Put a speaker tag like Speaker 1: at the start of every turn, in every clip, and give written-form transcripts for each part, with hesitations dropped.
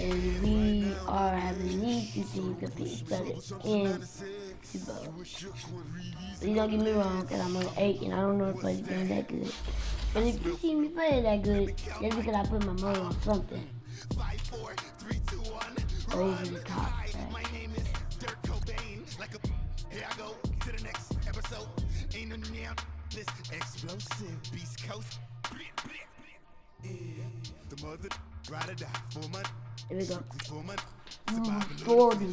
Speaker 1: and we are having these two teams compete each other in Super Bowl. Please don't get me wrong, because I'm on 8 and I don't know if play the game that good. But if you see me play it that good, that's because I put my money on something over the top.
Speaker 2: Here I go to the next episode. Ain't no now this explosive beast coast. The mother ride or die for money.
Speaker 1: Here we go.
Speaker 2: For money.
Speaker 1: 40.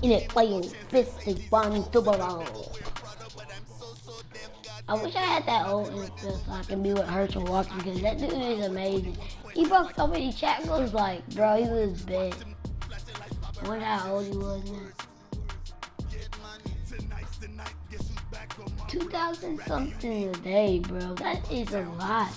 Speaker 1: In it playing 51 Super Bowl. I wish I had that old NFL so I can be with Herschel Walker because that dude is amazing. He broke so many shackles, like, bro, he was big. I wonder how old he was now. 2,000 something a day, bro. That is a lot.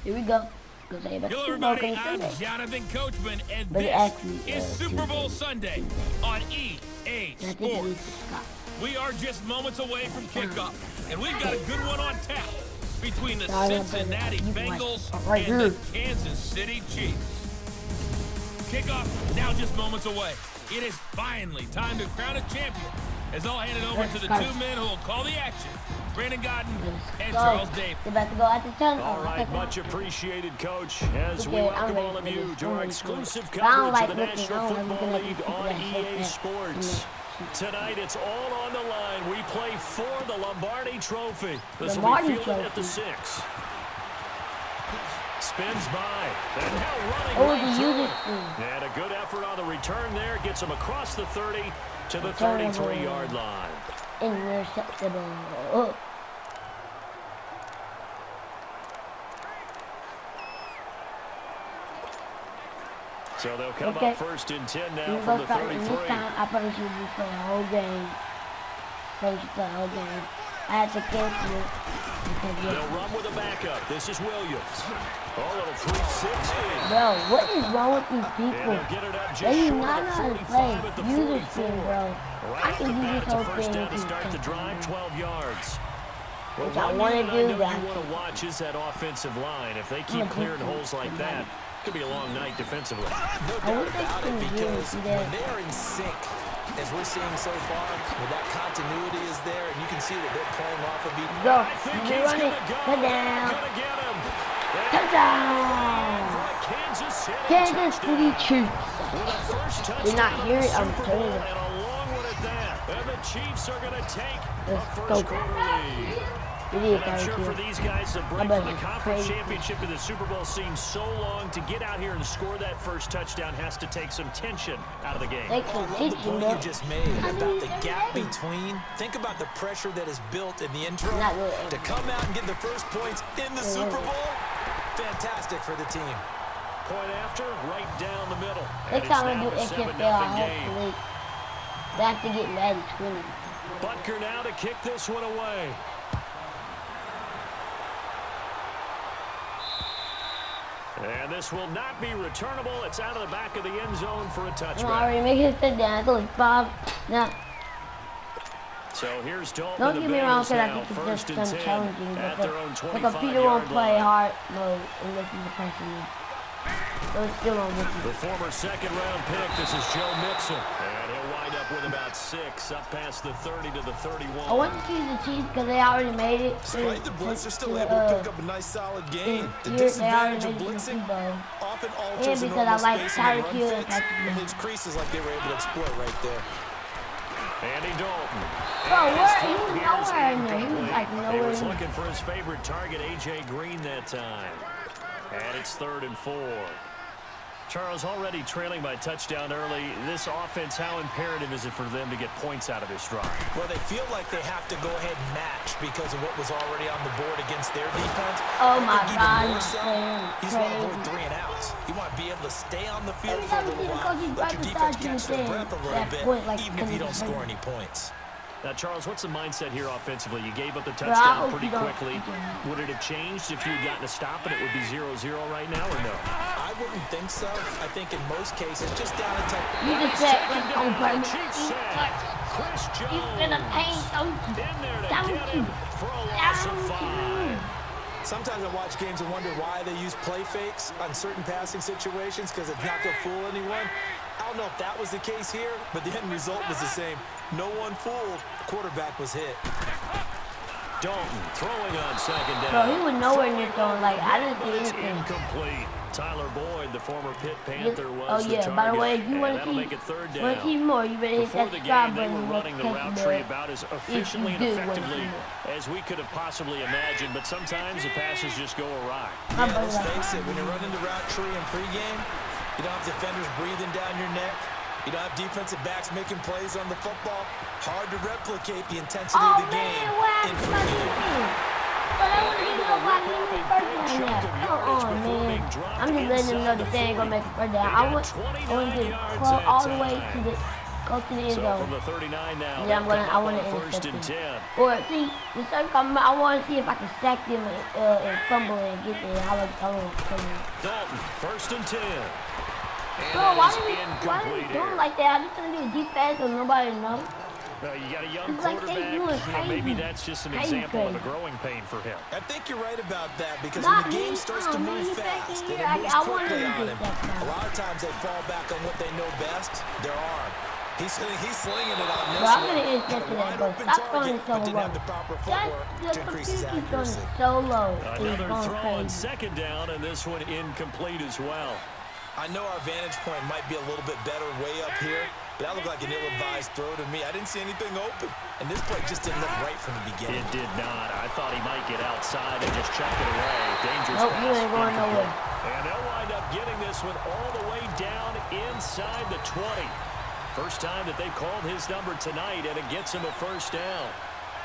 Speaker 1: Here we go.
Speaker 3: Hello everybody, I'm Jonathan Coachman, and this is Super Bowl Sunday on EA Sports. We are just moments away from kickoff, and we've got a good one on tap between the Cincinnati Bengals and the Kansas City Chiefs. Kickoff now just moments away. It is finally time to crown a champion, as I'll hand it over to the two men who will call the action. Brandon Godden and Charles Davis.
Speaker 4: All right, much appreciated, Coach, as we welcome all of you to our exclusive coverage of the National Football League on EA Sports. Tonight, it's all on the line. We play for the Lombardi Trophy. This will be fielded at the 6. Spins by, and now running through. And a good effort on the return there. Gets him across the 30 to the 33-yard line.
Speaker 1: Interceptable.
Speaker 4: So they'll come up first and 10 now from the 33.
Speaker 1: This time, I probably should just play the whole game. I had to cancel it.
Speaker 4: They'll run with a backup. This is Williams. Oh, little 360.
Speaker 1: Bro, what is wrong with these people? They do not know how to play. Use this thing, bro. I can do this whole thing
Speaker 4: to start the drive, 12 yards.
Speaker 1: Which I want to do,
Speaker 4: but you want to watch is that offensive line. If they keep clearing holes like that, it could be a long night defensively.
Speaker 5: No doubt about it, because when they're in sync, as we're seeing so far, where that continuity is there, and you can see that they're playing off of each
Speaker 1: other. Go, you run it, touchdown. Touchdown! Kansas City Chiefs. Did not hear it, I'm telling you.
Speaker 4: And the Chiefs are going to take a
Speaker 1: first
Speaker 4: quarter lead. I'm sure for these guys to break from the conference championship to the Super Bowl seems so long. To get out here and score that first touchdown has to take some tension out of the game.
Speaker 5: I love the point you just made about the gap between. Think about the pressure that is built in the intro. To come out and get the first points in the Super Bowl, fantastic for the team.
Speaker 4: Point after, right down the middle.
Speaker 1: Next time I do XFL, hopefully they have to get Madden 20.
Speaker 4: Butker now to kick this one away. And this will not be returnable. It's out of the back of the end zone for a touchback.
Speaker 1: I'm already making it sit down. It's like Bob. Now.
Speaker 4: So here's Dalton.
Speaker 1: Don't get me wrong, because I think it's just challenging. But the computer won't play hard mode unless you press it. So it's still on with you.
Speaker 4: The former second-round pick. This is Joe Mixon. And he'll wind up with about 6, up past the 30 to the 31.
Speaker 1: I want to choose the Chiefs because they already made it.
Speaker 5: Despite the blitz, they're still able to pick up a nice solid game. The disadvantage of blitzing often alters an normal spacing and run fits, and leaves creases like they were able to exploit right there.
Speaker 4: Andy Dalton.
Speaker 1: Bro, he was nowhere in there. He was like nowhere.
Speaker 4: He was looking for his favorite target, A.J. Green, that time. And it's 3rd and 4. Charles, already trailing by touchdown early. This offense, how imperative is it for them to get points out of this drive?
Speaker 5: Well, they feel like they have to go ahead and match because of what was already on the board against their defense.
Speaker 1: Oh, my God.
Speaker 5: He's want to avoid 3 and outs. You want to be able to stay on the field for a little while, let your defense catch their breath a little bit, even if you don't score any points.
Speaker 4: Now, Charles, what's the mindset here offensively? You gave up the touchdown pretty quickly. Would it have changed if you had gotten a stop and it would be 0-0 right now, or no?
Speaker 5: I wouldn't think so. I think in most cases, just down a touch.
Speaker 1: You just said, don't play me.
Speaker 4: Chris Jones
Speaker 1: He's gonna paint, don't you?
Speaker 4: in there to
Speaker 1: Don't
Speaker 4: get
Speaker 1: you?
Speaker 4: him for a loss of 5.
Speaker 5: Sometimes I watch games and wonder why they use play fakes on certain passing situations because it's not going to fool anyone. I don't know if that was the case here, but the end result was the same. No one fooled. The quarterback was hit.
Speaker 4: Dalton throwing on second down.
Speaker 1: Bro, he was nowhere near throwing. Like, I didn't see
Speaker 4: It's
Speaker 1: anything.
Speaker 4: incomplete. Tyler Boyd, the former Pitt Panther, was
Speaker 1: Oh, yeah.
Speaker 4: the target.
Speaker 1: By the way, if you
Speaker 4: and
Speaker 1: want
Speaker 4: that'll
Speaker 1: to
Speaker 4: make it third
Speaker 1: see
Speaker 4: down.
Speaker 1: more, you better hit
Speaker 4: Before
Speaker 1: that
Speaker 4: the game,
Speaker 1: subscribe
Speaker 4: they
Speaker 1: button.
Speaker 4: were running the route tree about as efficiently and effectively as we could have possibly imagined, but sometimes the passes just go awry.
Speaker 5: Yeah, let's face it, when you're running the route tree in pregame, you don't have defenders breathing down your neck. You don't have defensive backs making plays on the football. Hard to replicate the intensity of the game in pregame.
Speaker 1: But I wouldn't even know why he didn't first down yet. Come on, man. I'm just letting them know that they ain't gonna make a first down. I want to crawl all the way to the end
Speaker 4: So
Speaker 1: zone.
Speaker 4: from the 39 now,
Speaker 1: Yeah, I want to
Speaker 4: first
Speaker 1: intercept
Speaker 4: and
Speaker 1: him.
Speaker 4: 10.
Speaker 1: Or see, the second time, I want to see if I can sack them and fumble and get there. I want to
Speaker 4: Dalton, first and 10.
Speaker 1: Bro, why are we doing like that? I'm just gonna do a deep pass so nobody knows.
Speaker 4: No, you got a young
Speaker 1: It's like they
Speaker 4: quarterback.
Speaker 1: doing
Speaker 4: You know, maybe
Speaker 1: crazy.
Speaker 4: that's just an
Speaker 1: Crazy,
Speaker 4: example of a
Speaker 1: crazy.
Speaker 4: growing pain for him.
Speaker 5: I think you're right about that because
Speaker 1: Not
Speaker 5: when the game
Speaker 1: me.
Speaker 5: starts
Speaker 1: Oh,
Speaker 5: to
Speaker 1: man,
Speaker 5: move
Speaker 1: you back
Speaker 5: fast
Speaker 1: in
Speaker 5: and
Speaker 1: here.
Speaker 5: it moves
Speaker 1: I wanted
Speaker 5: quickly
Speaker 1: to
Speaker 5: on
Speaker 1: get
Speaker 5: him,
Speaker 1: that time.
Speaker 5: a lot of times they fall back on what they know best, their arm. He's slinging it on this
Speaker 1: Bro, I'm
Speaker 5: one.
Speaker 1: gonna intercept
Speaker 5: Had a
Speaker 1: that,
Speaker 5: wide
Speaker 1: bro.
Speaker 5: open
Speaker 1: Stop throwing
Speaker 5: target,
Speaker 1: it so
Speaker 5: but didn't
Speaker 1: low.
Speaker 5: have the proper
Speaker 1: Just
Speaker 5: footwork
Speaker 1: the
Speaker 5: to increase his
Speaker 1: computer keeps throwing
Speaker 5: accuracy.
Speaker 1: it so low.
Speaker 4: Another
Speaker 1: It's going
Speaker 4: throw on
Speaker 1: crazy.
Speaker 4: second down, and this one incomplete as well.
Speaker 5: I know our vantage point might be a little bit better way up here, but that looked like an ill-advised throw to me. I didn't see anything open, and this play just didn't look right from the beginning.
Speaker 4: It did not. I thought he might get outside and just chuck it away. Dangerous
Speaker 1: Nope,
Speaker 4: pass.
Speaker 1: you ain't going
Speaker 4: incomplete.
Speaker 1: nowhere.
Speaker 4: And they'll wind up getting this one all the way down inside the 20. First time that they've called his number tonight, and it gets him a first down.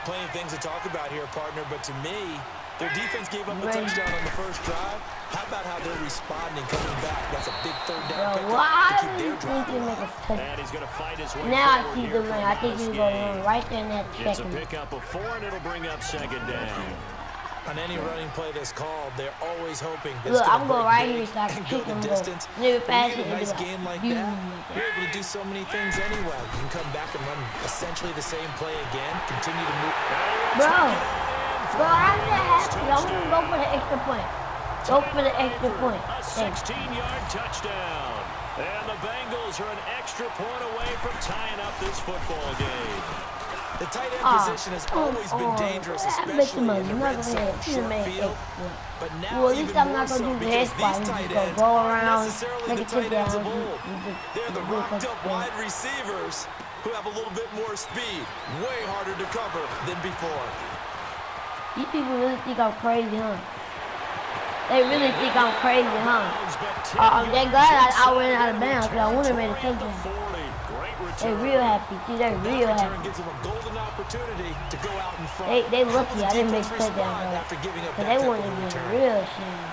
Speaker 5: Plenty of things to talk about here, partner, but to me, their defense gave up a
Speaker 1: Right.
Speaker 5: touchdown on the first drive. How about how they're responding, coming back? That's a big third down
Speaker 1: Bro,
Speaker 5: pickup
Speaker 1: why
Speaker 5: to keep
Speaker 1: do
Speaker 5: their
Speaker 1: you
Speaker 5: drive
Speaker 1: think he make a touchdown?
Speaker 4: And he's going to fight his way
Speaker 1: Now I
Speaker 4: forward
Speaker 1: see
Speaker 4: here
Speaker 1: the
Speaker 4: for
Speaker 1: run. I think
Speaker 4: this
Speaker 1: he's gonna
Speaker 4: game.
Speaker 1: run right there in that
Speaker 4: It's a
Speaker 1: second.
Speaker 4: pickup of 4, and it'll bring up second down.
Speaker 5: On any running play that's called, they're always hoping that
Speaker 1: Look,
Speaker 5: it's going
Speaker 1: I'm
Speaker 5: to
Speaker 1: going
Speaker 5: break
Speaker 1: right
Speaker 5: big
Speaker 1: here so I can
Speaker 5: and
Speaker 1: kick
Speaker 5: go
Speaker 1: him
Speaker 5: the
Speaker 1: go.
Speaker 5: distance.
Speaker 1: Never
Speaker 5: When
Speaker 1: pass
Speaker 5: you
Speaker 1: it
Speaker 5: get a
Speaker 1: into
Speaker 5: nice
Speaker 1: the
Speaker 5: game like
Speaker 1: boom.
Speaker 5: that, you're able to do so many things anyway. You can come back and run essentially the same play again, continue to move.
Speaker 1: Bro, how did that happen? I'm gonna go for the extra point. Go for the extra point.
Speaker 4: A 16-yard touchdown. And the Bengals are an extra point away from tying up this football game.
Speaker 5: The tight end position has always been dangerous, especially in the red zone, short field. But now
Speaker 1: Well, at
Speaker 5: even
Speaker 1: least I'm
Speaker 5: more
Speaker 1: not
Speaker 5: so
Speaker 1: gonna do the
Speaker 5: because
Speaker 1: head spot.
Speaker 5: these
Speaker 1: I'm
Speaker 5: tight
Speaker 1: just
Speaker 5: ends
Speaker 1: gonna go
Speaker 5: aren't
Speaker 1: around,
Speaker 5: necessarily
Speaker 1: make
Speaker 5: the
Speaker 1: a
Speaker 5: tight ends of
Speaker 1: touchdown.
Speaker 5: old. They're the rocked-up wide receivers who have a little bit more speed, way harder to cover than before.
Speaker 1: These people really think I'm crazy, huh? They really think I'm crazy, huh? They're glad I went out of bounds because I would have made a touchdown. They're real happy. See, they're real happy.
Speaker 5: Gives them a golden opportunity to go out in front.
Speaker 1: They lucky I didn't make a
Speaker 5: Defense
Speaker 1: touchdown,
Speaker 5: respond
Speaker 1: bro.
Speaker 5: after giving up
Speaker 1: Because
Speaker 5: that
Speaker 1: they
Speaker 5: type
Speaker 1: wanted
Speaker 5: of
Speaker 1: to be
Speaker 5: return.
Speaker 1: real shame.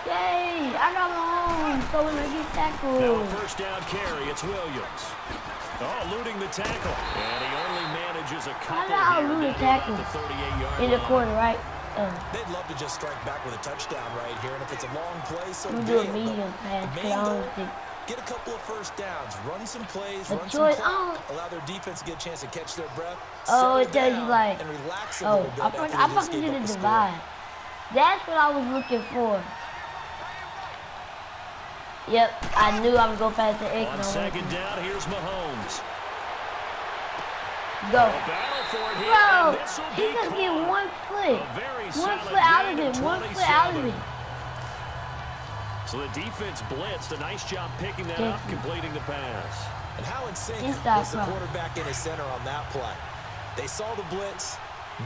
Speaker 1: Yay! I got my home. So when I get
Speaker 4: Now
Speaker 1: tackled.
Speaker 4: first down carry, it's Williams. Oh, eluding the tackle. And he only manages a couple
Speaker 1: How
Speaker 4: here
Speaker 1: did I
Speaker 4: to
Speaker 1: lose a
Speaker 4: get
Speaker 1: tackle
Speaker 4: the 38-yard
Speaker 1: in the
Speaker 4: line.
Speaker 1: quarter, right?
Speaker 5: They'd love to just strike back with a touchdown right here, and if it's a long play, so
Speaker 1: I'm
Speaker 5: be
Speaker 1: doing
Speaker 5: it.
Speaker 1: medium
Speaker 5: But
Speaker 1: pass
Speaker 5: the
Speaker 1: because
Speaker 5: main
Speaker 1: I
Speaker 5: goal,
Speaker 1: don't think.
Speaker 5: get a couple of first downs, run some plays,
Speaker 1: The
Speaker 5: run some
Speaker 1: choice-
Speaker 5: clock, allow their defense to get a chance to catch their breath,
Speaker 1: Oh,
Speaker 5: settle
Speaker 1: it tells you
Speaker 5: down,
Speaker 1: like,
Speaker 5: and relax a
Speaker 1: oh,
Speaker 5: little bit
Speaker 1: I
Speaker 5: after they
Speaker 1: fucking
Speaker 5: just
Speaker 1: did
Speaker 5: gave
Speaker 1: a
Speaker 5: up a score.
Speaker 1: divide. That's what I was looking for. Yep, I knew I was going past the X.
Speaker 4: On second down, here's Mahomes.
Speaker 1: Go.
Speaker 4: Battle for it here,
Speaker 1: Bro,
Speaker 4: and this'll
Speaker 1: he
Speaker 4: be
Speaker 1: just get
Speaker 4: caught.
Speaker 1: one foot.
Speaker 4: A very
Speaker 1: One
Speaker 4: solid
Speaker 1: foot out of
Speaker 4: gain
Speaker 1: it.
Speaker 4: of
Speaker 1: One foot out of
Speaker 4: 27.
Speaker 1: it.
Speaker 4: So the defense blitzed. A nice job picking that up, completing the pass.
Speaker 5: And how in sync
Speaker 1: Inside
Speaker 5: was the
Speaker 1: front.
Speaker 5: quarterback in his center on that play? They saw the blitz,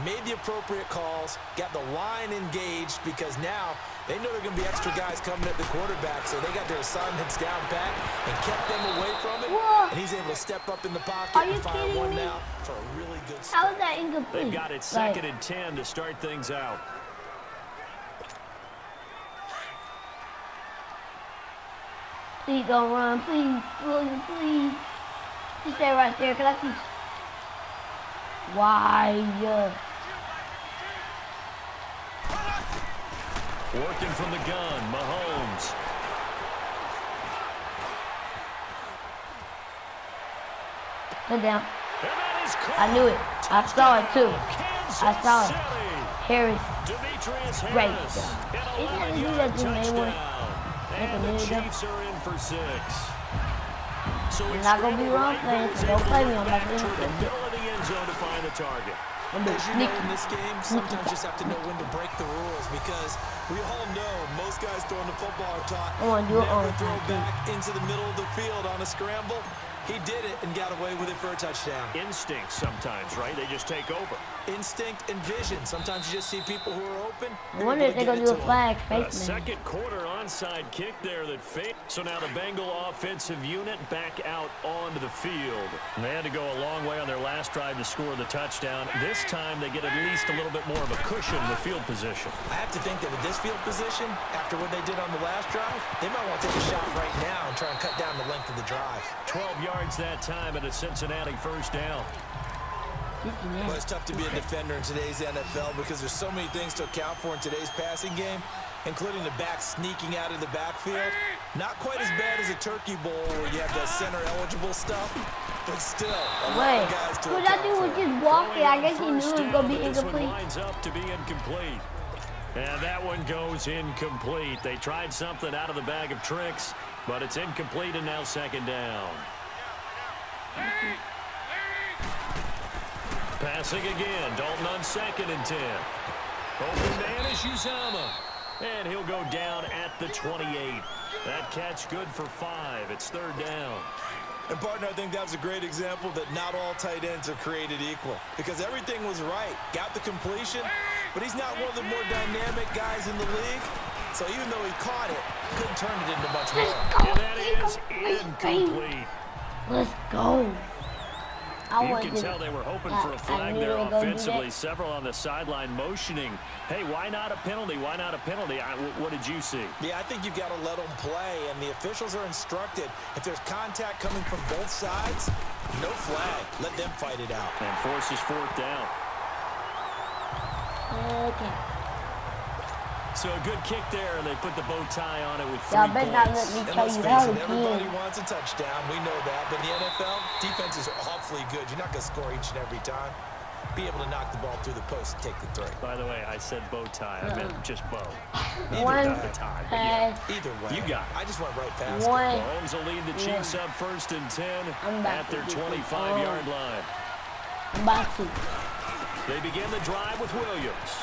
Speaker 5: made the appropriate calls, got the line engaged because now they know they're going to be extra guys coming at the quarterback, so they got their assignments down pat and kept them away from it.
Speaker 1: What?
Speaker 5: And he's able to step up in the pocket
Speaker 1: Are you
Speaker 5: and fire
Speaker 1: kidding
Speaker 5: one
Speaker 1: me?
Speaker 5: now for a really good
Speaker 1: How
Speaker 5: start.
Speaker 1: is that incomplete?
Speaker 4: They've got it second and 10 to start things out.
Speaker 1: Please don't run. Please, William, please. Just stay right there, because I see. Why?
Speaker 4: Working from the gun, Mahomes.
Speaker 1: Put down. I knew it. I saw it too. I saw it. Harris. Great job. He had to do that to me anyway.
Speaker 4: And the Chiefs are in for 6. So
Speaker 1: I'm not going to be wrong, fans. Don't play me. I'm not going to
Speaker 4: the middle of the end zone to find the target.
Speaker 5: As you know, in this game, sometimes you just have to know when to break the rules because we all know most guys throwing the football are taught never throw back into the middle of the field on a scramble. He did it and got away with it for a touchdown.
Speaker 4: Instinct sometimes, right? They just take over.
Speaker 5: Instinct and vision. Sometimes you just see people who are open.
Speaker 1: I wonder if they're going to do a flag fake.
Speaker 4: Second quarter onside kick there that faked. So now the Bengal offensive unit back out onto the field. And they had to go a long way on their last drive to score the touchdown. This time they get at least a little bit more of a cushion in the field position.
Speaker 5: I have to think that with this field position, after what they did on the last drive, they might want to take a shot right now and try and cut down the length of the drive.
Speaker 4: 12 yards that time at a Cincinnati first down.
Speaker 5: Well, it's tough to be a defender in today's NFL because there's so many things to account for in today's passing game, including the back sneaking out of the backfield. Not quite as bad as a turkey bowl where you have the center-eligible stuff, but still, a lot of guys to account for.
Speaker 1: What I do was just walking. I guess he knew it was going to be incomplete.
Speaker 4: This one lines up to be incomplete. And that one goes incomplete. They tried something out of the bag of tricks, but it's incomplete and now second down. Passing again. Dalton on 2nd and 10. Open man is Uzomah. And he'll go down at the 28. That catch good for 5. It's 3rd down.
Speaker 5: And, partner, I think that was a great example that not all tight ends are created equal because everything was right. Got the completion, but he's not one of the more dynamic guys in the league. So even though he caught it, couldn't turn it into much more.
Speaker 4: And that is incomplete.
Speaker 1: Let's go.
Speaker 4: You can tell they were hoping for a flag there offensively. Several on the sideline motioning, hey, why not a penalty? Why not a penalty? What did you see?
Speaker 5: Yeah, I think you've got to let them play, and the officials are instructed. If there's contact coming from both sides, no flag. Let them fight it out.
Speaker 4: And forces 4th down.
Speaker 1: Okay.
Speaker 4: So a good kick there, and they put the bow tie on it with 3
Speaker 1: Y'all better not
Speaker 4: points.
Speaker 1: let me tell you that again.
Speaker 5: Everybody wants a touchdown. We know that. But in the NFL, defenses are awfully good. You're not going to score each and every time. Be able to knock the ball through the post and take the throw.
Speaker 4: By the way, I said bow tie. I meant just bow.
Speaker 1: One
Speaker 4: the tie.
Speaker 5: Either way.
Speaker 4: You got it.
Speaker 5: I just went right past
Speaker 1: it.
Speaker 4: Mahomes will lead the Chiefs up 1st and 10 at their 25-yard line.
Speaker 1: I'm about to.
Speaker 4: They begin the drive with Williams.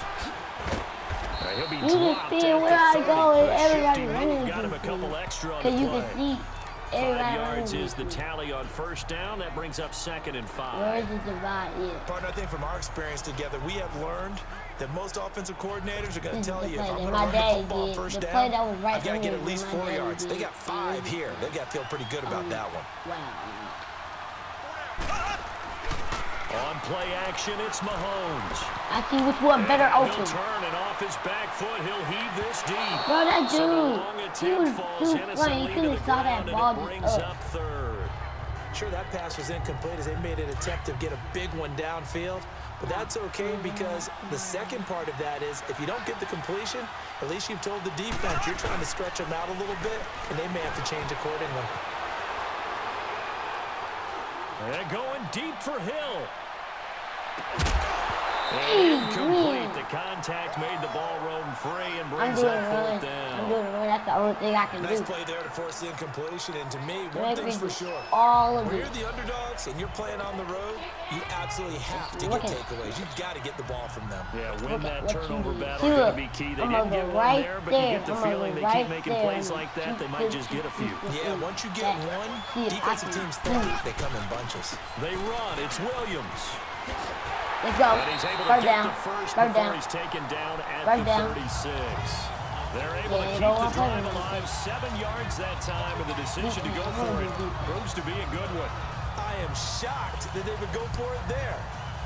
Speaker 4: He'll be
Speaker 1: you can see where I go and everybody running.
Speaker 4: Got him a couple extra on the
Speaker 1: play. You can see
Speaker 4: 5 yards is the tally on 1st down. That brings up 2nd and 5.
Speaker 1: Where's the divide? Yeah.
Speaker 5: Partner, I think from our experience together, we have learned that most offensive coordinators are going to tell you, if I'm going to run the football first down, I've got to get at least 4 yards. They got 5 here. They've got to feel pretty good about that one.
Speaker 1: Wow.
Speaker 4: On play action, it's Mahomes.
Speaker 1: I see which one better open.
Speaker 4: He'll turn and off his back foot. He'll heave this deep.
Speaker 1: Bro, that dude,
Speaker 4: he was
Speaker 1: playing. You could have saw that ball just
Speaker 4: up 3rd.
Speaker 5: Sure, that pass was incomplete as they made an attempt to get a big one downfield. But that's okay because the second part of that is if you don't get the completion, at least you've told the defense you're trying to stretch them out a little bit, and they may have to change accordingly.
Speaker 4: They're going deep for Hill. Incomplete. The contact made the ball roam free and brings up 4th down.
Speaker 1: I'm doing it. That's the only thing I can do.
Speaker 5: Nice play there to force the incompletion. And to me, one thing's for sure. When you're the underdogs and you're playing on the road, you absolutely have to get takeaways. You've got to get the ball from them.
Speaker 4: Yeah, win that turnover battle is going to be key. They didn't get one there, but you get the feeling they keep making plays like that, they might just get a few.
Speaker 5: Yeah, once you get one, defensive teams think they come in bunches.
Speaker 4: They run. It's Williams.
Speaker 1: Let's go.
Speaker 4: And he's able to
Speaker 1: Third
Speaker 4: get
Speaker 1: down.
Speaker 4: the first
Speaker 1: Third
Speaker 4: before
Speaker 1: down.
Speaker 4: he's taken down at
Speaker 1: Third
Speaker 4: the
Speaker 1: down.
Speaker 4: 36. They're able to keep the drive alive. 7 yards that time, and the decision to go for it proves to be a good one.
Speaker 5: I am shocked that they would go for it there.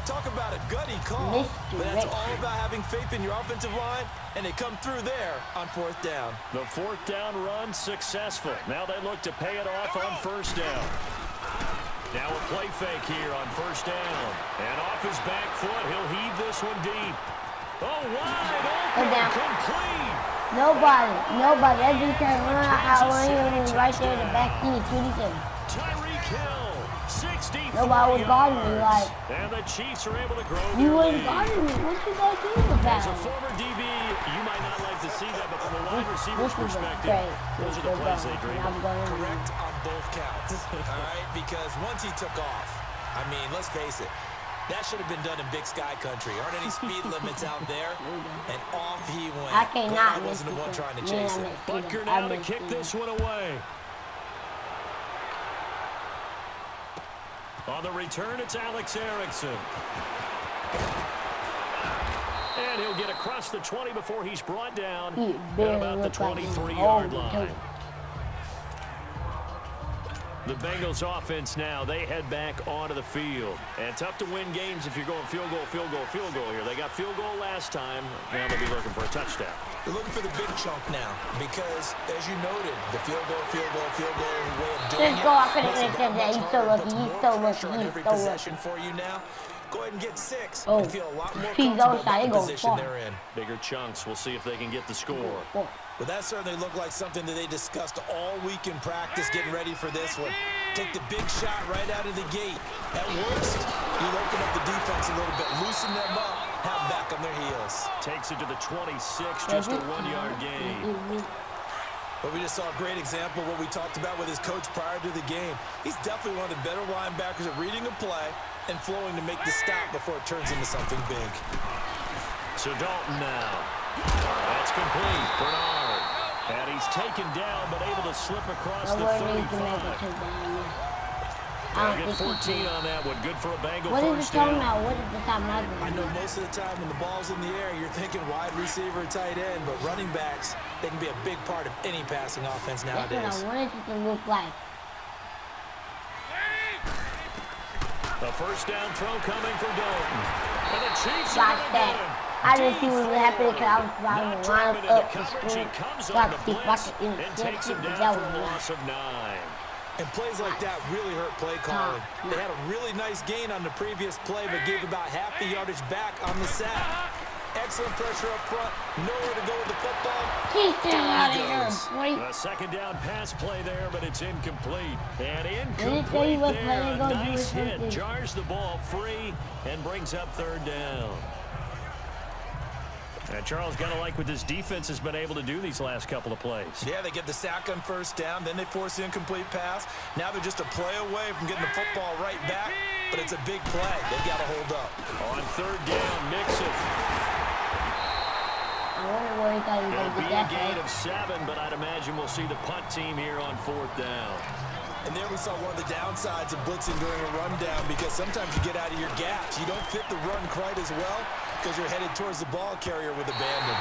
Speaker 5: Talk about a gutty call. But that's all about having faith in your offensive line, and they come through there on 4th down.
Speaker 4: The 4th down run successful. Now they look to pay it off on 1st down. Now a play fake here on 1st down. And off his back foot, he'll heave this one deep. Oh, wide open, complete.
Speaker 1: Nobody. That dude can't run out right there in the back seat. 27.
Speaker 4: Tyreek Hill, 64
Speaker 1: Nobody was guarding me like.
Speaker 4: And the Chiefs are able to grow
Speaker 1: You
Speaker 4: their
Speaker 1: wasn't
Speaker 4: lead.
Speaker 1: guarding me. What you guys doing about
Speaker 4: As a
Speaker 1: it?
Speaker 4: former DB, you might not like to see that, but from a wide receiver's
Speaker 1: This is a
Speaker 4: perspective,
Speaker 1: great.
Speaker 4: those are the plays they dream of.
Speaker 5: Correct on both counts, all right? Because once he took off, I mean, let's face it, that should have been done in Big Sky Country. Aren't any speed limits out there? And off he went.
Speaker 1: I cannot
Speaker 5: But I wasn't the one trying to chase it.
Speaker 4: Butker now to kick this one away. On the return, it's Alex Erickson. And he'll get across the 20 before he's brought down at about the 23-yard line. The Bengals offense now, they head back onto the field. And tough to win games if you're going field goal here. They got field goal last time. Now they'll be looking for a touchdown.
Speaker 5: They're looking for the big chunk now because, as you noted, the field goal way of doing it.
Speaker 1: I could have said that. He's so lucky.
Speaker 5: Every possession for you now. Go ahead and get 6
Speaker 1: Oh,
Speaker 5: and feel a lot more
Speaker 1: he's
Speaker 5: comfortable
Speaker 1: outside.
Speaker 5: about the position
Speaker 1: Far.
Speaker 5: they're in.
Speaker 4: Bigger chunks. We'll see if they can get the score.
Speaker 5: Well, that certainly looked like something that they discussed all week in practice, getting ready for this one. Take the big shot right out of the gate. At worst, you'll open up the defense a little bit, loosen them up, have them back on their heels.
Speaker 4: Takes it to the 26, just a 1-yard gain.
Speaker 5: But we just saw a great example of what we talked about with his coach prior to the game. He's definitely one of the better linebackers at reading a play and flowing to make the stop before it turns into something big.
Speaker 4: So Dalton now. That's complete. Bernard. And he's taken down, but able to slip across the 35. Get 14 on that one. Good for a Bengal first down.
Speaker 1: What is the time now?
Speaker 5: I know most of the time when the ball's in the air, you're thinking wide receiver, tight end, but running backs, they can be a big part of any passing offense nowadays.
Speaker 1: That's what I wanted it to look like.
Speaker 4: The first down throw coming from Dalton. And the Chiefs
Speaker 1: Like that. I didn't see what was happening because I was trying to line up the screen. Got to see if I could intercept it, but that was
Speaker 4: loss of 9.
Speaker 5: And plays like that really hurt play calling. They had a really nice gain on the previous play, but gave about half the yardage back on the sack. Excellent pressure up front. Nowhere to go with the football.
Speaker 1: Get out of here, boy.
Speaker 4: A second down pass play there, but it's incomplete. And
Speaker 1: Did it tell you
Speaker 4: incomplete
Speaker 1: what
Speaker 4: there.
Speaker 1: play
Speaker 4: A
Speaker 1: to go do
Speaker 4: nice
Speaker 1: or
Speaker 4: hit.
Speaker 1: something?
Speaker 4: Jars the ball free and brings up third down. And Charles, got to like what this defense has been able to do these last couple of plays.
Speaker 5: Yeah, they get the sack on first down, then they force the incomplete pass. Now they're just a play away from getting the football right back, but it's a big play. They've got to hold up.
Speaker 4: On third down, Mixon.
Speaker 1: I wonder where he thought he was
Speaker 4: It'll
Speaker 1: going to
Speaker 4: be
Speaker 1: get
Speaker 4: a
Speaker 1: that
Speaker 4: gain
Speaker 1: play.
Speaker 4: of 7, but I'd imagine we'll see the punt team here on fourth down.
Speaker 5: And there we saw one of the downsides of blitzing during a rundown because sometimes you get out of your gaps. You don't fit the run quite as well because you're headed towards the ball carrier with abandon.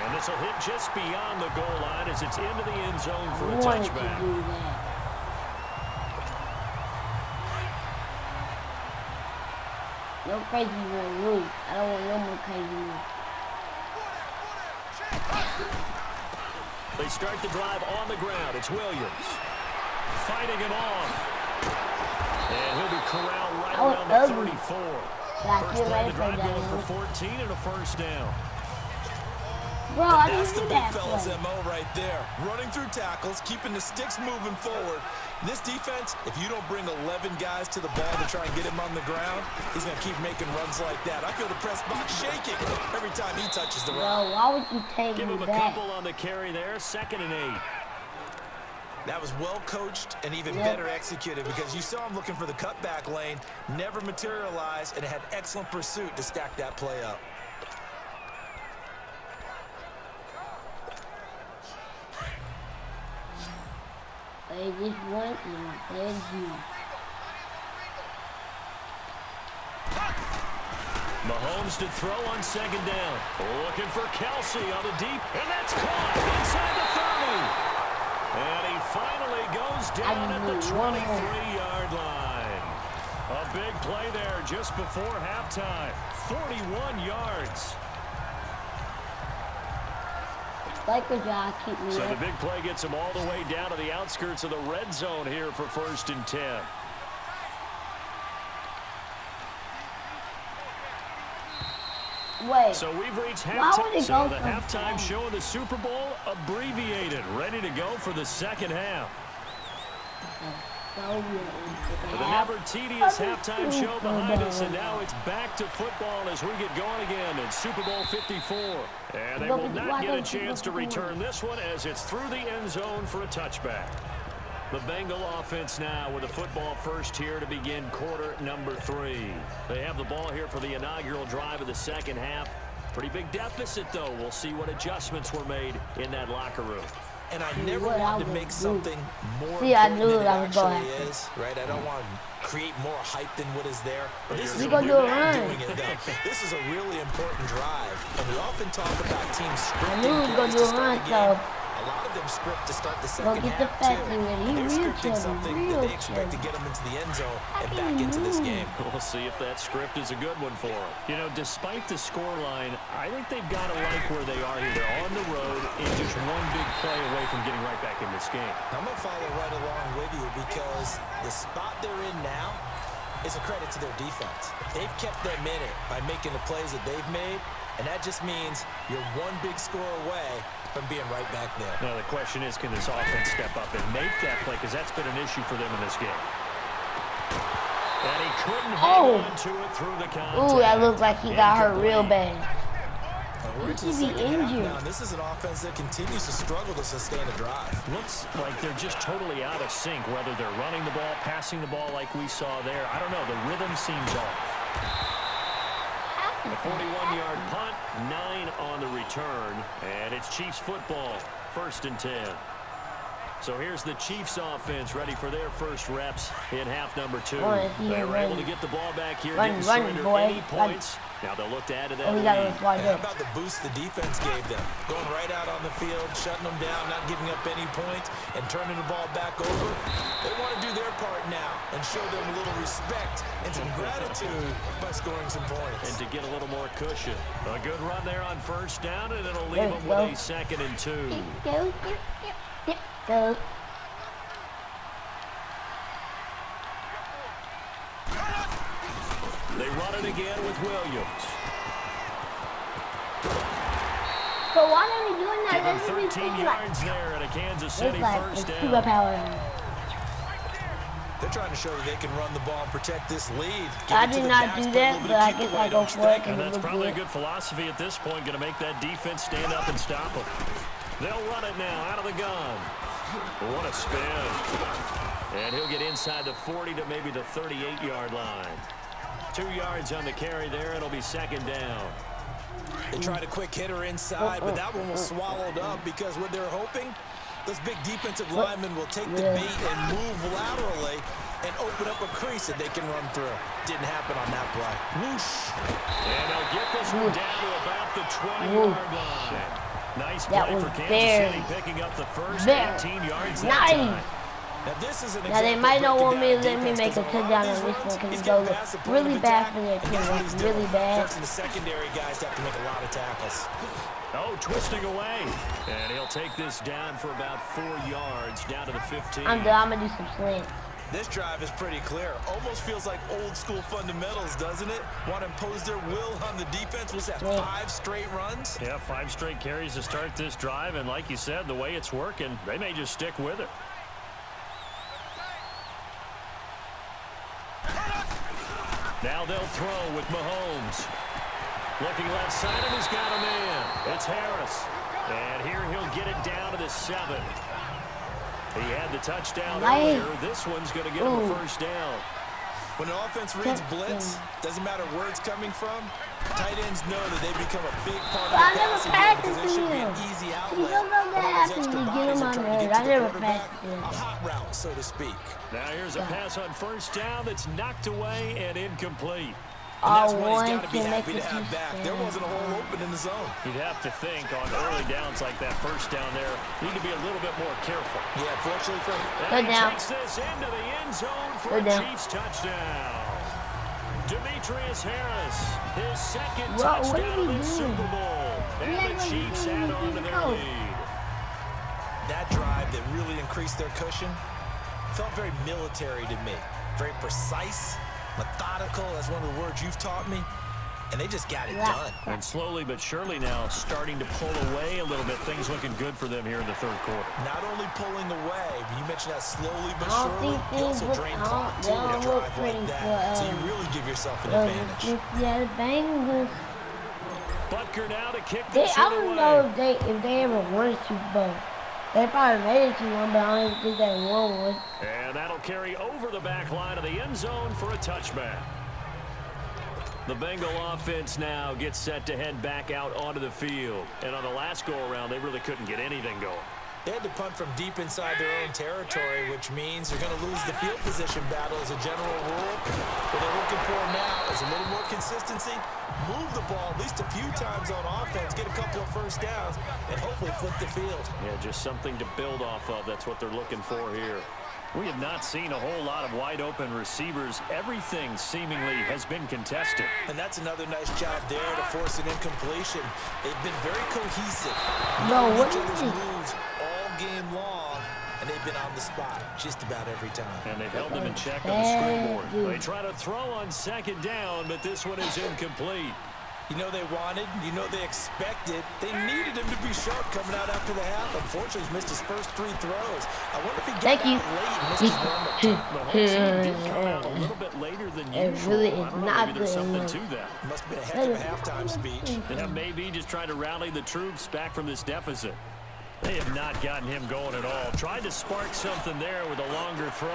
Speaker 4: And this will hit just beyond the goal line as it's into the end zone for a
Speaker 1: I wanted to
Speaker 4: touchback.
Speaker 1: do that. No crazy rule. I don't want no more crazy rule.
Speaker 4: They start the drive on the ground. It's Williams. Fighting it off. And he'll be corralled right around the 34. First play of the drive going for 14 and a first down.
Speaker 1: Bro, I
Speaker 5: That's
Speaker 1: didn't
Speaker 5: the
Speaker 1: do
Speaker 5: big
Speaker 1: that
Speaker 5: fella's
Speaker 1: play.
Speaker 5: MO right there. Running through tackles, keeping the sticks moving forward. This defense, if you don't bring 11 guys to the ball to try and get him on the ground, he's going to keep making runs like that. I feel the press box shaking every time he touches the rock.
Speaker 1: Bro, why would you take
Speaker 4: Give
Speaker 1: me
Speaker 4: him a
Speaker 1: back?
Speaker 4: couple on the carry there. 2nd and 8.
Speaker 5: That was well coached and even better executed because you saw him looking for the cutback lane, never materialized, and had excellent pursuit to stack that play up.
Speaker 1: Play this one and play you.
Speaker 4: Mahomes to throw on 2nd down. Looking for Kelsey on the deep, and that's caught inside the 30. And he finally goes down at the 23-yard line. A big play there just before halftime. 41 yards.
Speaker 1: Like a job, keep me
Speaker 4: So
Speaker 1: up.
Speaker 4: the big play gets him all the way down to the outskirts of the red zone here for 1st and 10.
Speaker 1: Wait.
Speaker 4: So we've reached
Speaker 1: Why would
Speaker 4: halftime.
Speaker 1: it
Speaker 4: So
Speaker 1: go
Speaker 4: the
Speaker 1: from
Speaker 4: halftime
Speaker 1: that?
Speaker 4: show of the Super Bowl abbreviated, ready to go for the second half. The never tedious halftime show behind us, and now it's back to football as we get going again in Super Bowl 54. And they will not get a chance to return this one as it's through the end zone for a touchback. The Bengal offense now with the football first here to begin quarter number 3. They have the ball here for the inaugural drive of the second half. Pretty big deficit, though. We'll see what adjustments were made in that locker room.
Speaker 5: And I never want to make something more
Speaker 1: I
Speaker 5: important
Speaker 1: knew
Speaker 5: than it
Speaker 1: I was going
Speaker 5: actually is, right? I don't want to create more hype than what is there. But this is
Speaker 1: We gonna do a run.
Speaker 5: doing it, though. This is a really important drive. And we often talk about teams
Speaker 1: I knew
Speaker 5: scripting
Speaker 1: we was
Speaker 5: plays to
Speaker 1: gonna do a
Speaker 5: start
Speaker 1: run,
Speaker 5: the game.
Speaker 1: so
Speaker 5: A lot of them script to start the
Speaker 1: go
Speaker 5: second
Speaker 1: get the
Speaker 5: half,
Speaker 1: factory
Speaker 5: too.
Speaker 1: ready. He
Speaker 5: They're
Speaker 1: real
Speaker 5: scripting
Speaker 1: chubby,
Speaker 5: something that
Speaker 1: real
Speaker 5: they expect to
Speaker 1: chubby.
Speaker 5: get them into the end zone and back into this game.
Speaker 4: We'll see if that script is a good one for them. You know, despite the scoreline, I think they've got to like where they are here. They're on the road and just one big play away from getting right back in this game.
Speaker 5: I'm going to follow right along with you because the spot they're in now is a credit to their defense. They've kept them in it by making the plays that they've made, and that just means you're one big score away from being right back there.
Speaker 4: Now, the question is, can this offense step up and make that play? Because that's been an issue for them in this game. And he couldn't hang on to it through the contact.
Speaker 1: Ooh, that looked like he got hurt real bad.
Speaker 5: And we're into the
Speaker 1: He be
Speaker 5: second half
Speaker 1: injured.
Speaker 5: now, and this is an offense that continues to struggle to sustain a drive.
Speaker 4: Looks like they're just totally out of sync, whether they're running the ball, passing the ball like we saw there. I don't know. The rhythm seems off. A 41-yard punt, 9 on the return, and it's Chiefs football, 1st and 10. So here's the Chiefs offense ready for their first reps in half number 2. They were able to get the ball back here, didn't surrender any points. Now they'll look to add to that lead.
Speaker 5: How about the boost the defense gave them? Going right out on the field, shutting them down, not giving up any points, and turning the ball back over. They want to do their part now and show them a little respect and some gratitude by scoring some points.
Speaker 4: And to get a little more cushion. A good run there on 1st down, and it'll leave them with a 2nd and 2.
Speaker 1: Go.
Speaker 4: They run it again with Williams.
Speaker 1: So why are we doing that?
Speaker 4: Give him 13 yards there at a Kansas City first down.
Speaker 1: Superpower.
Speaker 5: They're trying to show that they can run the ball and protect this lead.
Speaker 1: I did not do that, but I guess I go for it.
Speaker 4: And that's probably a good philosophy at this point, going to make that defense stand up and stop them. They'll run it now out of the gun. What a spin. And he'll get inside the 40 to maybe the 38-yard line. 2 yards on the carry there. It'll be 2nd down.
Speaker 5: They tried a quick hitter inside, but that one was swallowed up because what they're hoping, those big defensive linemen will take the bait and move laterally and open up a crease that they can run through. Didn't happen on that play. Whoosh.
Speaker 4: And they'll get this one down to about the 20-yard line. Nice play for Kansas City, picking up the first 18 yards that time.
Speaker 1: Now they might not want me to let me make a touchdown on this one because it goes really bad for their team, like really bad.
Speaker 5: The secondary guys have to make a lot of tackles.
Speaker 4: Oh, twisting away. And he'll take this down for about 4 yards, down to the 15.
Speaker 1: I'm done. I'm going to do some slants.
Speaker 5: This drive is pretty clear. Almost feels like old school fundamentals, doesn't it? Want to impose their will on the defense. Was that 5 straight runs?
Speaker 4: Yeah, 5 straight carries to start this drive. And like you said, the way it's working, they may just stick with it. Now they'll throw with Mahomes. Looking left side, and he's got a man. It's Harris. And here he'll get it down to the 7. He had the touchdown earlier. This one's going to get him a first down.
Speaker 5: When an offense reads blitz, doesn't matter where it's coming from, tight ends know that they become a big part of the passing game because they should be an easy outlet. A hot route, so to speak.
Speaker 4: Now here's a pass on 1st down that's knocked away and incomplete.
Speaker 5: And that's what he's got to be happy to have back. There wasn't a hole open in the zone.
Speaker 4: You'd have to think on early downs like that 1st down there, need to be a little bit more careful.
Speaker 5: Yeah, fortunately for him.
Speaker 1: Good down.
Speaker 4: Takes this into the end zone for a Chiefs touchdown. Demetrius Harris, his 2nd touchdown of the Super Bowl. And the Chiefs add on to their lead.
Speaker 5: That drive that really increased their cushion felt very military to me. Very precise. Methodical, that's one of the words you've taught me. and they just got it done.
Speaker 4: And slowly but surely now starting to pull away a little bit. Things looking good for them here in the third quarter.
Speaker 5: Not only pulling away, but you mentioned that slowly but surely, he also drained clock too in a drive like that. So you really give yourself an advantage.
Speaker 1: Yeah, the Bengals.
Speaker 4: Butker now to kick this
Speaker 1: I don't know if they ever won a Super Bowl. They probably made it to one, but I don't think they won one.
Speaker 4: And that'll carry over the back line of the end zone for a touchback. The Bengal offense now gets set to head back out onto the field. And on the last go-around, they really couldn't get anything going.
Speaker 5: They had to punt from deep inside their own territory, which means they're going to lose the field position battle as a general rule. What they're looking for now is a little more consistency, move the ball at least a few times on offense, get a couple of first downs, and hopefully flip the field.
Speaker 4: Yeah, just something to build off of. That's what they're looking for here. We have not seen a whole lot of wide-open receivers. Everything seemingly has been contested.
Speaker 5: And that's another nice job there to force an incompletion. They've been very cohesive.
Speaker 1: No, what
Speaker 5: each
Speaker 1: is
Speaker 5: other's
Speaker 1: this?
Speaker 5: moves all game long, and they've been on the spot just about every time.
Speaker 4: And they've held them in check on the scoreboard. They try to throw on second down, but this one is incomplete.
Speaker 5: You know they wanted, you know they expected. They needed him to be sharp coming out after the half. Unfortunately, he's missed his first 3 throws. I wonder if he got out late and missed his warm-up time.
Speaker 4: The whole team did come out a little bit later than usual.
Speaker 1: It really is not
Speaker 4: maybe there's
Speaker 1: good.
Speaker 4: something to that.
Speaker 5: Must have been a heck of a halftime speech.
Speaker 4: Yeah, maybe just trying to rally the troops back from this deficit. They have not gotten him going at all. Tried to spark something there with a longer throw,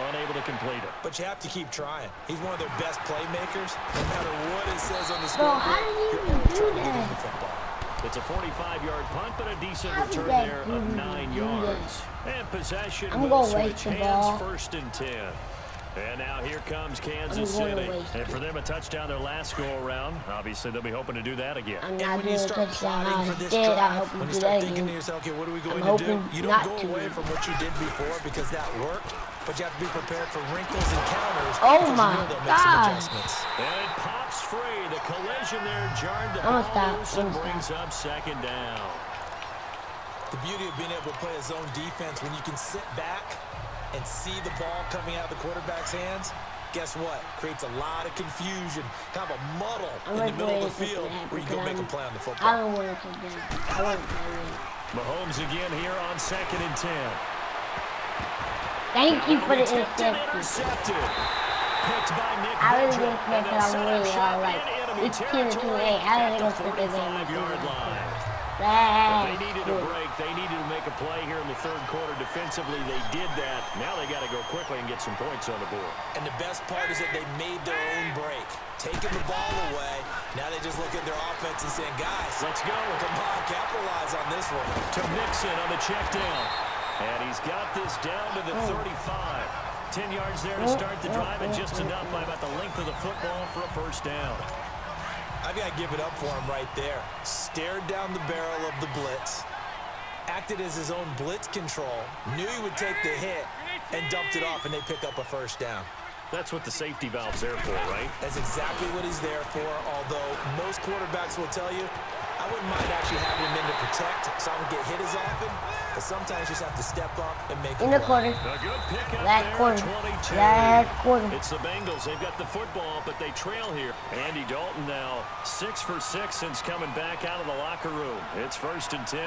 Speaker 4: unable to complete it.
Speaker 5: But you have to keep trying. He's one of their best playmakers. No matter what it says on the
Speaker 1: Bro,
Speaker 5: scoreboard,
Speaker 1: how did you
Speaker 5: you're
Speaker 1: even
Speaker 5: always
Speaker 1: do
Speaker 5: trying to get him
Speaker 1: that?
Speaker 5: the football.
Speaker 4: It's a 45-yard punt, but a decent
Speaker 1: How did
Speaker 4: return
Speaker 1: that
Speaker 4: there
Speaker 1: do
Speaker 4: of
Speaker 1: that?
Speaker 4: 9 yards. And possession
Speaker 1: I'm
Speaker 4: will
Speaker 1: gonna waste
Speaker 4: switch
Speaker 1: the ball.
Speaker 4: hands, first and 10. And now here comes Kansas
Speaker 1: I'm gonna
Speaker 4: City.
Speaker 1: waste
Speaker 4: And
Speaker 1: it.
Speaker 4: for them, a touchdown their last go-around. Obviously, they'll be hoping to do that again.
Speaker 1: I'm
Speaker 5: And
Speaker 1: not
Speaker 5: when
Speaker 1: doing
Speaker 5: you
Speaker 1: a
Speaker 5: start
Speaker 1: touchdown.
Speaker 5: plotting for
Speaker 1: I
Speaker 5: this
Speaker 1: did. I
Speaker 5: drive,
Speaker 1: hope
Speaker 5: when
Speaker 1: you
Speaker 5: you
Speaker 1: do
Speaker 5: start
Speaker 1: that
Speaker 5: thinking to
Speaker 1: again.
Speaker 5: yourself, okay, what are we going
Speaker 1: I'm
Speaker 5: to do?
Speaker 1: hoping
Speaker 5: You
Speaker 1: not
Speaker 5: don't go
Speaker 1: to.
Speaker 5: away from what you did before because that worked, but you have to be prepared for wrinkles and counters.
Speaker 1: Oh
Speaker 5: because
Speaker 1: my
Speaker 5: you know they'll make some
Speaker 1: God.
Speaker 5: adjustments.
Speaker 4: And it pops free. The collision there jarred the
Speaker 1: I'm
Speaker 4: ball
Speaker 1: gonna
Speaker 4: loose
Speaker 1: stop.
Speaker 4: and brings up second down.
Speaker 5: The beauty of being able to play a zone defense when you can sit back and see the ball coming out of the quarterback's hands, guess what? Creates a lot of confusion, kind of a muddle in the middle of the field where you can make a play on the
Speaker 1: I
Speaker 5: football.
Speaker 1: don't want to take that. I want to play
Speaker 4: Mahomes again here on second and 10.
Speaker 1: Thank you for the
Speaker 4: Attempted
Speaker 1: interception.
Speaker 4: intercepted. Picked by Nick
Speaker 1: I really
Speaker 4: Vigil,
Speaker 1: didn't expect
Speaker 4: and
Speaker 1: that.
Speaker 4: they'll
Speaker 1: I'm
Speaker 4: set up
Speaker 1: really
Speaker 4: shop
Speaker 1: like,
Speaker 4: in enemy
Speaker 1: it's 10 to
Speaker 4: territory
Speaker 1: 28. I
Speaker 4: at
Speaker 1: didn't
Speaker 4: the
Speaker 1: expect that game.
Speaker 4: 45-yard line. But they needed a break. They needed to make a play here in the third quarter defensively. They did that. Now they got to go quickly and get some points on the board.
Speaker 5: And the best part is that they made their own break, taking the ball away. Now they just look at their offense and saying, guys,
Speaker 4: Let's go.
Speaker 5: come on, capitalize on this one.
Speaker 4: To Mixon on the check down. And he's got this down to the 35. 10 yards there to start the drive, and just enough by about the length of the football for a first down.
Speaker 5: I've got to give it up for him right there. Stared down the barrel of the blitz, acted as his own blitz control, knew he would take the hit, and dumped it off, and they pick up a first down.
Speaker 4: That's what the safety valve's there for, right?
Speaker 5: That's exactly what he's there for, although most quarterbacks will tell you, I wouldn't mind actually having him in to protect so I don't get hit as often, but sometimes you just have to step up and make a
Speaker 1: In the
Speaker 5: play.
Speaker 1: quarter.
Speaker 4: A good pickup
Speaker 1: Last
Speaker 4: there,
Speaker 1: quarter.
Speaker 4: 22.
Speaker 1: Last quarter.
Speaker 4: It's the Bengals. They've got the football, but they trail here. Andy Dalton now 6 for 6 since coming back out of the locker room. It's first and 10.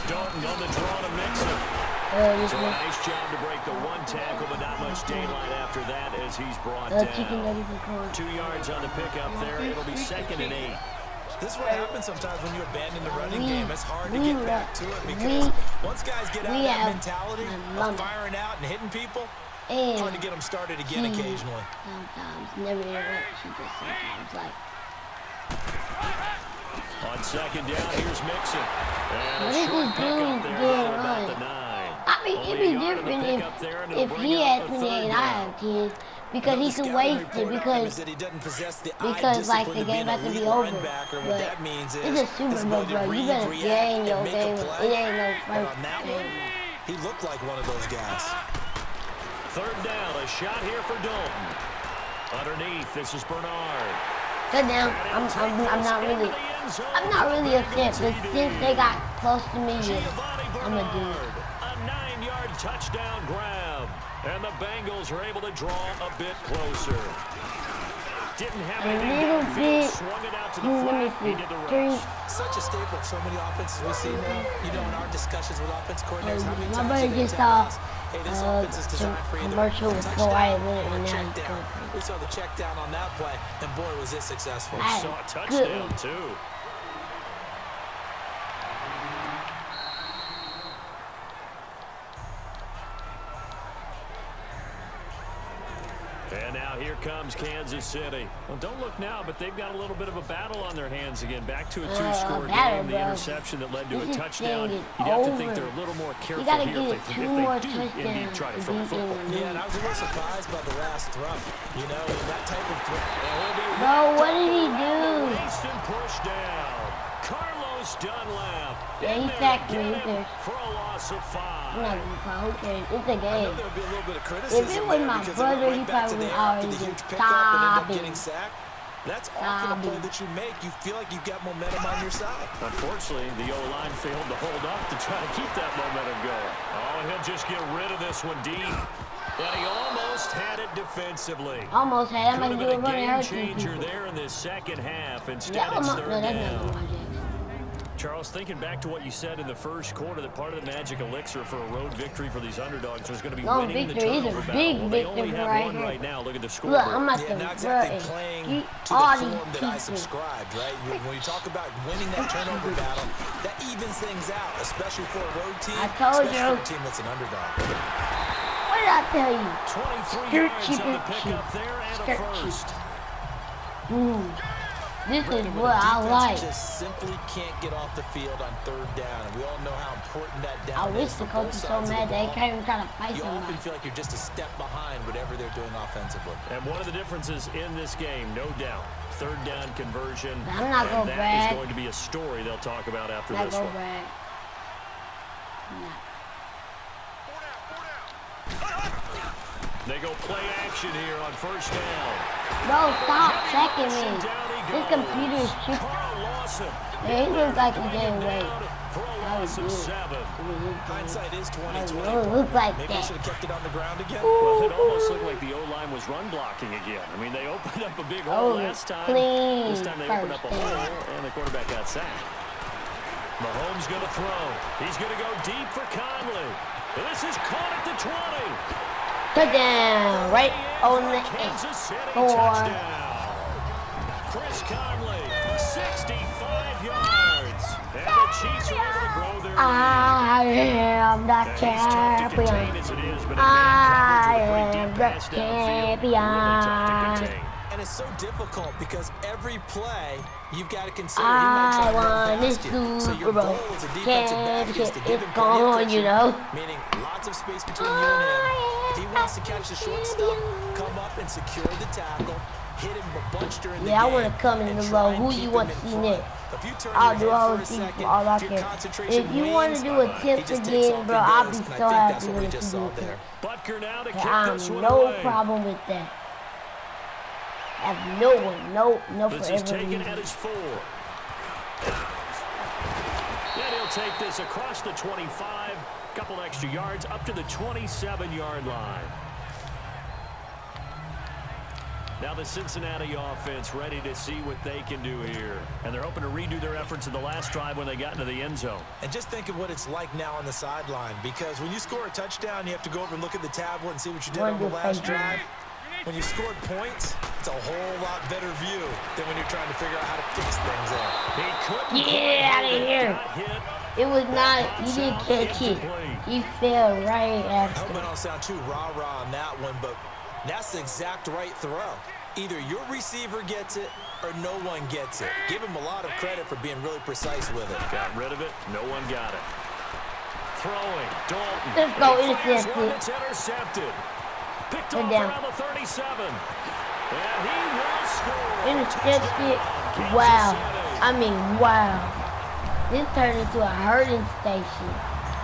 Speaker 4: Dalton on the draw to Mixon. So a nice job to break the one tackle, but not much daylight after that as he's brought down. 2 yards on the pickup there. It'll be second and 8.
Speaker 5: This is what happens sometimes when you abandon the running game. It's hard to get back to it because once guys get out of that mentality of firing out and hitting people, it's hard to get them started again occasionally.
Speaker 1: Sometimes, never interrupt you, just sometimes, like.
Speaker 4: On second down, here's Mixon. And a
Speaker 1: What is
Speaker 4: short
Speaker 1: he
Speaker 4: pickup
Speaker 1: doing?
Speaker 4: there
Speaker 1: Doing
Speaker 4: about the
Speaker 1: right?
Speaker 4: 9.
Speaker 1: I mean,
Speaker 4: Only
Speaker 1: it'd
Speaker 4: a
Speaker 1: be
Speaker 4: yard on the
Speaker 1: different
Speaker 4: pickup there, and
Speaker 1: if
Speaker 4: it'll bring
Speaker 1: he
Speaker 4: up
Speaker 1: had
Speaker 4: a
Speaker 1: 28
Speaker 4: third
Speaker 1: and I
Speaker 4: down.
Speaker 1: have 10, because
Speaker 5: Another
Speaker 1: he could
Speaker 5: scouting
Speaker 1: waste it,
Speaker 5: report out is
Speaker 1: because
Speaker 5: that he doesn't possess the eye
Speaker 1: because like
Speaker 5: discipline
Speaker 1: the game
Speaker 5: to
Speaker 1: about to
Speaker 5: be
Speaker 1: be
Speaker 5: an elite
Speaker 1: over.
Speaker 5: linebacker. What
Speaker 1: But
Speaker 5: that means is
Speaker 1: it's a Super
Speaker 5: his
Speaker 1: Bowl,
Speaker 5: ability
Speaker 1: bro.
Speaker 5: to
Speaker 1: You
Speaker 5: read,
Speaker 1: better
Speaker 5: react,
Speaker 1: stay in
Speaker 5: and
Speaker 1: your
Speaker 5: make a
Speaker 1: game.
Speaker 5: play.
Speaker 1: It ain't no
Speaker 5: And
Speaker 1: first
Speaker 5: on that one, he looked like one of those guys.
Speaker 4: Third down, a shot here for Dalton. Underneath, this is Bernard.
Speaker 1: Sit down. I'm not really upset, but since they got close to me, I'm gonna do it.
Speaker 4: A 9-yard touchdown grab. And the Bengals are able to draw a bit closer. Didn't have
Speaker 1: A
Speaker 4: anything
Speaker 1: little
Speaker 4: downfield,
Speaker 1: bit.
Speaker 4: swung it out to the
Speaker 1: Let me
Speaker 4: flat,
Speaker 1: see.
Speaker 4: needed the
Speaker 1: Three.
Speaker 4: rush.
Speaker 5: Such a staple of so many offenses we see now. You know, in our discussions with offense coordinators, how many
Speaker 1: My
Speaker 5: times
Speaker 1: brother
Speaker 5: do they
Speaker 1: just
Speaker 5: tell
Speaker 1: saw
Speaker 5: us, hey, this offense is designed for either
Speaker 1: commercial
Speaker 5: a
Speaker 1: with
Speaker 5: touchdown
Speaker 1: Kawhi
Speaker 5: or
Speaker 1: Leonard,
Speaker 5: a
Speaker 1: and now
Speaker 5: check
Speaker 1: he's
Speaker 5: down.
Speaker 1: going
Speaker 5: We saw the check down on that play, and boy, was it successful.
Speaker 1: Hey,
Speaker 4: Saw a
Speaker 1: good.
Speaker 4: touchdown, too. And now here comes Kansas City. Well, don't look now, but they've got a little bit of a battle on their hands again. Back to a two-score
Speaker 1: battle,
Speaker 4: game. The
Speaker 1: bro.
Speaker 4: interception that led to a
Speaker 1: This
Speaker 4: touchdown.
Speaker 1: thing
Speaker 4: You'd
Speaker 1: is
Speaker 4: have to think
Speaker 1: over.
Speaker 4: they're a little more careful
Speaker 1: gotta
Speaker 4: here
Speaker 1: get
Speaker 4: if
Speaker 1: two
Speaker 4: they
Speaker 1: more
Speaker 4: do indeed
Speaker 1: touchdowns
Speaker 4: try to
Speaker 1: to
Speaker 4: throw the
Speaker 1: beat
Speaker 4: football.
Speaker 1: them.
Speaker 5: Yeah, and I was a little surprised by the last throw. You know, that type of throw.
Speaker 1: Bro, what did he do?
Speaker 4: Winston pushed down. Carlos Dunlap.
Speaker 1: Yeah, he
Speaker 4: in there
Speaker 1: sacked
Speaker 4: to
Speaker 1: me.
Speaker 4: get him for a loss of 5.
Speaker 1: I'm not gonna call. Who cares? It's a
Speaker 5: I know
Speaker 1: game.
Speaker 5: there would be a little bit of criticism
Speaker 1: If it was
Speaker 5: there
Speaker 1: my
Speaker 5: because
Speaker 1: brother,
Speaker 5: they
Speaker 1: he
Speaker 5: went back to
Speaker 1: probably
Speaker 5: the
Speaker 1: would
Speaker 5: air after
Speaker 1: already
Speaker 5: the huge
Speaker 1: just
Speaker 5: pickup and end
Speaker 1: stop
Speaker 5: up
Speaker 1: it.
Speaker 5: getting sacked. That's often a play that you make. You feel like you've got momentum on your side.
Speaker 4: Unfortunately, the O-line failed to hold up to try to keep that momentum going. Oh, and he'll just get rid of this one deep. But he almost had it defensively.
Speaker 1: Almost had. I
Speaker 4: Could
Speaker 1: might
Speaker 4: have
Speaker 1: do a
Speaker 4: been a
Speaker 1: running
Speaker 4: game
Speaker 1: hurt these
Speaker 4: changer
Speaker 1: people.
Speaker 4: there in this second half. Instead,
Speaker 1: Yeah,
Speaker 4: it's
Speaker 1: no,
Speaker 4: third
Speaker 1: that's not
Speaker 4: down.
Speaker 1: Lamar Jackson.
Speaker 4: Charles, thinking back to what you said in the first quarter, that part of the magic elixir for a road victory for these underdogs was going to be
Speaker 1: No,
Speaker 4: winning the
Speaker 1: victory is a
Speaker 4: turnover battle.
Speaker 1: big
Speaker 4: Well, they only
Speaker 1: victory
Speaker 4: have
Speaker 1: right
Speaker 4: one
Speaker 1: here.
Speaker 4: right now. Look at the
Speaker 1: Look,
Speaker 4: scoreboard.
Speaker 1: I'm about
Speaker 5: Yeah,
Speaker 1: to
Speaker 5: not exactly
Speaker 1: bro,
Speaker 5: playing
Speaker 1: he-
Speaker 5: to
Speaker 1: all
Speaker 5: the
Speaker 1: these
Speaker 5: form that I
Speaker 1: people.
Speaker 5: subscribed, right? When you talk about winning that turnover battle, that evens things out, especially for a road team,
Speaker 1: I told
Speaker 5: especially
Speaker 1: you.
Speaker 5: for a team that's an underdog.
Speaker 1: What did I tell you?
Speaker 4: 23
Speaker 1: Skirt
Speaker 4: yards
Speaker 1: cheap
Speaker 4: on the
Speaker 1: and
Speaker 4: pickup
Speaker 1: cheap.
Speaker 4: there and a
Speaker 1: Skirt
Speaker 4: first.
Speaker 1: This is
Speaker 5: Brandon, when
Speaker 1: what
Speaker 5: a
Speaker 1: I
Speaker 5: defense
Speaker 1: like.
Speaker 5: just simply can't get off the field on third down, and we all know how important that
Speaker 1: I
Speaker 5: down
Speaker 1: wish
Speaker 5: is
Speaker 1: the
Speaker 5: for
Speaker 1: coach
Speaker 5: both
Speaker 1: was so
Speaker 5: sides of the
Speaker 1: mad that he
Speaker 5: ball.
Speaker 1: can't even try to fight
Speaker 5: You often
Speaker 1: somebody.
Speaker 5: feel like you're just a step behind whatever they're doing offensively.
Speaker 4: And one of the differences in this game, no doubt, third down conversion.
Speaker 1: I'm not gonna
Speaker 4: and that
Speaker 1: brag.
Speaker 4: is going to be a story they'll talk about after
Speaker 1: Not
Speaker 4: this
Speaker 1: go
Speaker 4: one.
Speaker 1: brag. Nah.
Speaker 4: They go play action here on first down.
Speaker 1: Bro, stop sacking
Speaker 4: Down
Speaker 1: me.
Speaker 4: he
Speaker 1: This
Speaker 4: goes.
Speaker 1: computer is tripping.
Speaker 4: Carl Lawson.
Speaker 1: Yeah, he looks like he
Speaker 4: Bring
Speaker 1: gained
Speaker 4: him
Speaker 1: weight.
Speaker 4: down for a
Speaker 1: That was
Speaker 4: loss of
Speaker 1: good.
Speaker 4: 7.
Speaker 5: Hindsight is
Speaker 1: It
Speaker 5: 20/20.
Speaker 1: don't look like
Speaker 5: Maybe they
Speaker 1: that.
Speaker 5: should have kept it on the ground again.
Speaker 4: Well, it almost looked like the O-line was run blocking again. I mean, they opened up a big hole last time.
Speaker 1: Clean
Speaker 4: This time they opened up a
Speaker 1: first
Speaker 4: hole,
Speaker 1: down.
Speaker 4: and the quarterback got sacked. Mahomes going to throw. He's going to go deep for Conley. This is caught at the 20.
Speaker 1: Touchdown, right on the
Speaker 4: Kansas City
Speaker 1: Four.
Speaker 4: touchdown. Chris Conley, 65 yards. And the Chiefs are able to grow their lead.
Speaker 1: I am the
Speaker 4: He's tough to contain
Speaker 1: champion.
Speaker 4: as it is, but
Speaker 1: I
Speaker 4: a man coverage with a
Speaker 1: am
Speaker 4: pretty deep
Speaker 1: the
Speaker 4: pass downfield, really tough to contain.
Speaker 5: And it's so difficult because every play you've got to consider he might try
Speaker 1: I
Speaker 5: to run
Speaker 1: won this
Speaker 5: past you. So
Speaker 1: Super
Speaker 5: your
Speaker 1: Bowl
Speaker 5: goal as a defensive back is to
Speaker 1: championship.
Speaker 5: give
Speaker 1: It's
Speaker 5: him plenty of
Speaker 1: gone, you know.
Speaker 5: cushion, meaning lots of space between you and him. If he wants to catch the short stuff, come up and secure the tackle, hit him a bunch during the
Speaker 1: Yeah, I
Speaker 5: game,
Speaker 1: want to come in
Speaker 5: and
Speaker 1: the
Speaker 5: try
Speaker 1: low.
Speaker 5: and
Speaker 1: Who
Speaker 5: keep
Speaker 1: you
Speaker 5: him
Speaker 1: want to
Speaker 5: in
Speaker 1: see
Speaker 5: front.
Speaker 1: next?
Speaker 5: If you turn
Speaker 1: I'll
Speaker 5: your
Speaker 1: do
Speaker 5: head
Speaker 1: all
Speaker 5: for
Speaker 1: the
Speaker 5: a
Speaker 1: things
Speaker 5: second,
Speaker 1: for all I
Speaker 5: if your
Speaker 1: care.
Speaker 5: concentration
Speaker 1: If you want
Speaker 5: wanes,
Speaker 1: to do a
Speaker 5: he
Speaker 1: tip
Speaker 5: just takes
Speaker 1: again,
Speaker 5: off
Speaker 1: bro,
Speaker 5: and
Speaker 1: I'll
Speaker 5: goes,
Speaker 1: be
Speaker 5: and
Speaker 1: so
Speaker 5: I think
Speaker 1: happy
Speaker 5: that's what
Speaker 1: when
Speaker 5: we
Speaker 1: you
Speaker 5: just
Speaker 1: do
Speaker 5: saw
Speaker 1: it.
Speaker 5: there.
Speaker 4: Butker now to
Speaker 1: I
Speaker 4: kick
Speaker 1: have
Speaker 4: this one
Speaker 1: no
Speaker 4: away.
Speaker 1: problem with that. I have no one, no
Speaker 4: This is
Speaker 1: forever
Speaker 4: taken
Speaker 1: reason.
Speaker 4: at his 4. And he'll take this across the 25, couple extra yards, up to the 27-yard line. Now the Cincinnati offense ready to see what they can do here. And they're hoping to redo their efforts in the last drive when they got into the end zone.
Speaker 5: And just think of what it's like now on the sideline, because when you score a touchdown, you have to go over and look at the tablet and see what you did on the last drive. When you scored points, it's a whole lot better view than when you're trying to figure out how to fix things there.
Speaker 4: He couldn't
Speaker 1: Get out of here.
Speaker 4: got hit.
Speaker 1: It was not, you didn't catch it. He fell right
Speaker 5: I hope I
Speaker 1: after.
Speaker 5: don't sound too rah-rah on that one, but that's the exact right throw. Either your receiver gets it or no one gets it. Give him a lot of credit for being really precise with it.
Speaker 4: Got rid of it. No one got it. Throwing. Dalton.
Speaker 1: Let's go,
Speaker 4: He fires one
Speaker 1: intercepted.
Speaker 4: that's intercepted. Picked
Speaker 1: Good
Speaker 4: off
Speaker 1: down.
Speaker 4: around the 37. And he will score.
Speaker 1: Intercepted.
Speaker 4: Kansas
Speaker 1: Wow.
Speaker 4: City.
Speaker 1: I mean, wow. This turned into a hurting station.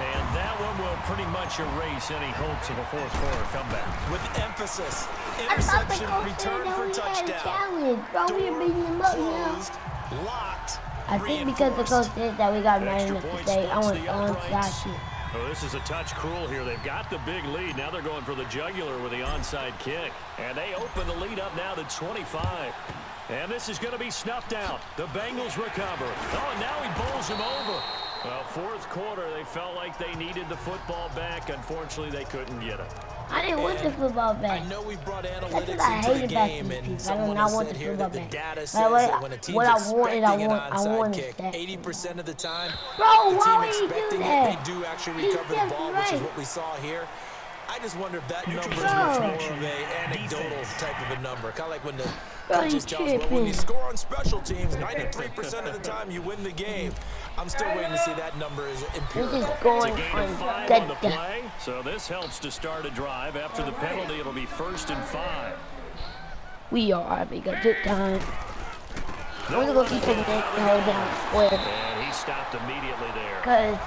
Speaker 4: And that one will pretty much erase any hopes of a fourth quarter comeback.
Speaker 5: With emphasis,
Speaker 1: I thought the
Speaker 5: interception,
Speaker 1: coach
Speaker 5: return
Speaker 1: said
Speaker 5: for
Speaker 1: that we had a
Speaker 5: touchdown.
Speaker 1: challenge. Bro, we're beating him up now.
Speaker 5: Closed, locked,
Speaker 1: I think because the coach said that we got Madden
Speaker 4: Extra
Speaker 1: NFL
Speaker 4: point
Speaker 1: today, I
Speaker 4: splits
Speaker 1: want
Speaker 4: the
Speaker 1: to
Speaker 4: uprights.
Speaker 1: unsack it.
Speaker 4: Oh, this is a touch cruel here. They've got the big lead. Now they're going for the jugular with the onside kick. And they open the lead up now to 25. And this is going to be snuffed out. The Bengals recover. Oh, and now he bowls him over. Well, fourth quarter, they felt like they needed the football back. Unfortunately, they couldn't get it.
Speaker 1: I didn't want the football back.
Speaker 5: I know we brought
Speaker 1: That's
Speaker 5: analytics
Speaker 1: what I
Speaker 5: into the
Speaker 1: hate about
Speaker 5: game,
Speaker 1: these
Speaker 5: and
Speaker 1: people. I do
Speaker 5: someone
Speaker 1: not
Speaker 5: has
Speaker 1: want
Speaker 5: said
Speaker 1: the
Speaker 5: here
Speaker 1: football
Speaker 5: that the
Speaker 1: back.
Speaker 5: data says
Speaker 1: But
Speaker 5: that when a team's
Speaker 1: what I want
Speaker 5: expecting
Speaker 1: is I
Speaker 5: an
Speaker 1: want
Speaker 5: onside
Speaker 1: it
Speaker 5: kick,
Speaker 1: that.
Speaker 5: 80% of the time,
Speaker 1: Bro,
Speaker 5: the
Speaker 1: why
Speaker 5: team
Speaker 1: would you do
Speaker 5: expecting it,
Speaker 1: that?
Speaker 5: they do actually
Speaker 1: He's
Speaker 5: recover the
Speaker 1: just
Speaker 5: ball, which is
Speaker 1: right.
Speaker 5: what we saw here. I just wonder if that number is
Speaker 1: Bro.
Speaker 5: much more of a anecdotal type of a number. Kind of like when the
Speaker 1: Bro,
Speaker 5: coaches
Speaker 1: you
Speaker 5: tell us, well, when you
Speaker 1: tripping.
Speaker 5: score on special teams, 93% of the time you win the game. I'm still waiting to see that number is
Speaker 1: This
Speaker 5: empirical.
Speaker 1: is going
Speaker 4: It's a gain
Speaker 1: on
Speaker 4: of 5 on the
Speaker 1: that.
Speaker 4: play. So this helps to start a drive. After the penalty, it'll be 1st and 5.
Speaker 1: We are having a good time. We're gonna go keep taking that hell down square.
Speaker 4: And he stopped immediately there.
Speaker 1: Cause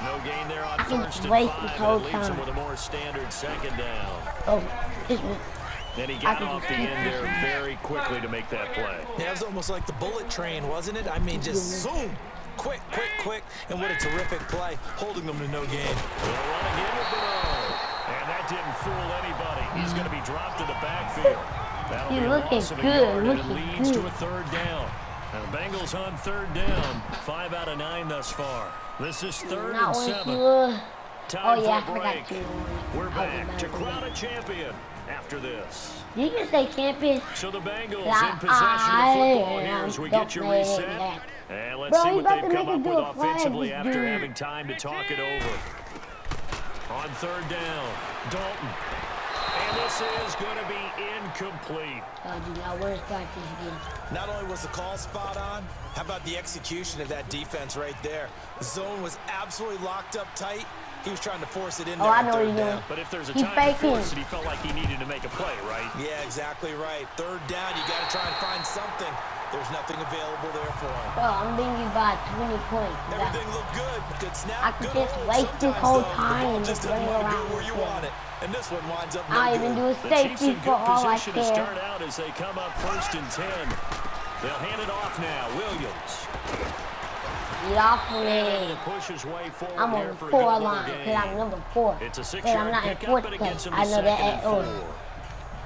Speaker 4: No gain there on
Speaker 1: can
Speaker 4: 1st and
Speaker 1: waste
Speaker 4: 5,
Speaker 1: this
Speaker 4: and
Speaker 1: whole
Speaker 4: it leaves him
Speaker 1: time.
Speaker 4: with a more standard 2nd down.
Speaker 1: oh, this one.
Speaker 4: And he
Speaker 1: I
Speaker 4: got
Speaker 1: can
Speaker 4: off
Speaker 1: just
Speaker 4: the
Speaker 1: keep
Speaker 4: end there
Speaker 1: this.
Speaker 4: very quickly to make that play.
Speaker 5: Yeah, it was almost like the bullet train, wasn't it? I mean, just zoom. Quick, quick, quick. And what a terrific play, holding them to no gain.
Speaker 4: They'll run again with the no. And that didn't fool anybody. He's going to be dropped to the backfield. That'll
Speaker 1: He's
Speaker 4: be a
Speaker 1: looking
Speaker 4: loss of a
Speaker 1: good,
Speaker 4: yard, and it
Speaker 1: looking
Speaker 4: leads to
Speaker 1: good.
Speaker 4: a 3rd down. And the Bengals on 3rd down, 5 out of 9 thus far. This is 3rd
Speaker 1: Not
Speaker 4: and
Speaker 1: one
Speaker 4: 7.
Speaker 1: good.
Speaker 4: Time
Speaker 1: Oh yeah,
Speaker 4: for
Speaker 1: I
Speaker 4: a break.
Speaker 1: forgot you.
Speaker 4: We're
Speaker 1: I was
Speaker 4: back
Speaker 1: about
Speaker 4: to
Speaker 1: to
Speaker 4: crown a champion after this.
Speaker 1: You can say champion.
Speaker 4: So the Bengals
Speaker 1: Yeah,
Speaker 4: in possession of the football here as we get you
Speaker 1: don't play
Speaker 4: reset.
Speaker 1: that.
Speaker 4: And let's
Speaker 1: Bro,
Speaker 4: see
Speaker 1: he
Speaker 4: what
Speaker 1: about
Speaker 4: they've
Speaker 1: to
Speaker 4: come
Speaker 1: make
Speaker 4: up
Speaker 1: it do
Speaker 4: with
Speaker 1: a flag,
Speaker 4: offensively
Speaker 1: this
Speaker 4: after
Speaker 1: dude.
Speaker 4: having time to talk it over. On 3rd down, Dalton. And this is going to be incomplete.
Speaker 1: Oh, dude, I want to start this again.
Speaker 5: Not only was the call spot on, how about the execution of that defense right there? The zone was absolutely locked up tight. He was trying to force it in there
Speaker 1: Oh, I
Speaker 5: on
Speaker 1: know what
Speaker 5: 3rd
Speaker 1: he's
Speaker 5: down.
Speaker 1: doing.
Speaker 4: But if there's a
Speaker 1: He's
Speaker 4: time to
Speaker 1: faking.
Speaker 4: force it, he felt like he needed to make a play, right?
Speaker 5: Yeah, exactly right. 3rd down, you got to try and find something. There's nothing available there for him.
Speaker 1: Bro, I'm beating you by 20 points.
Speaker 5: Everything looked good. Good snap.
Speaker 1: I could
Speaker 5: good
Speaker 1: just
Speaker 5: hold.
Speaker 1: waste this
Speaker 5: Sometimes,
Speaker 1: whole
Speaker 5: though,
Speaker 1: time
Speaker 5: the ball
Speaker 1: and
Speaker 5: just
Speaker 1: just
Speaker 5: doesn't
Speaker 1: running
Speaker 5: want to go
Speaker 1: around
Speaker 5: where you
Speaker 1: the field.
Speaker 5: want it. And this one winds up no
Speaker 1: I
Speaker 5: good.
Speaker 1: even do a
Speaker 4: The Chiefs
Speaker 1: safety
Speaker 4: in
Speaker 1: for
Speaker 4: good
Speaker 1: all I
Speaker 4: position to
Speaker 1: care.
Speaker 4: start out as they come up 1st and 10. They'll hand it off now. Williams.
Speaker 1: Get off of
Speaker 4: And
Speaker 1: me.
Speaker 4: to push his way forward
Speaker 1: I'm
Speaker 4: here
Speaker 1: on
Speaker 4: for a
Speaker 1: 4
Speaker 4: good little
Speaker 1: line
Speaker 4: gain.
Speaker 1: because I'm number 4.
Speaker 4: It's a
Speaker 1: Because
Speaker 4: 6-yard
Speaker 1: I'm not in
Speaker 4: pickup,
Speaker 1: 4th
Speaker 4: and it gets
Speaker 1: place.
Speaker 4: him
Speaker 1: I
Speaker 4: to
Speaker 1: know
Speaker 4: 2nd
Speaker 1: that
Speaker 4: and
Speaker 1: at
Speaker 4: 4.
Speaker 1: all.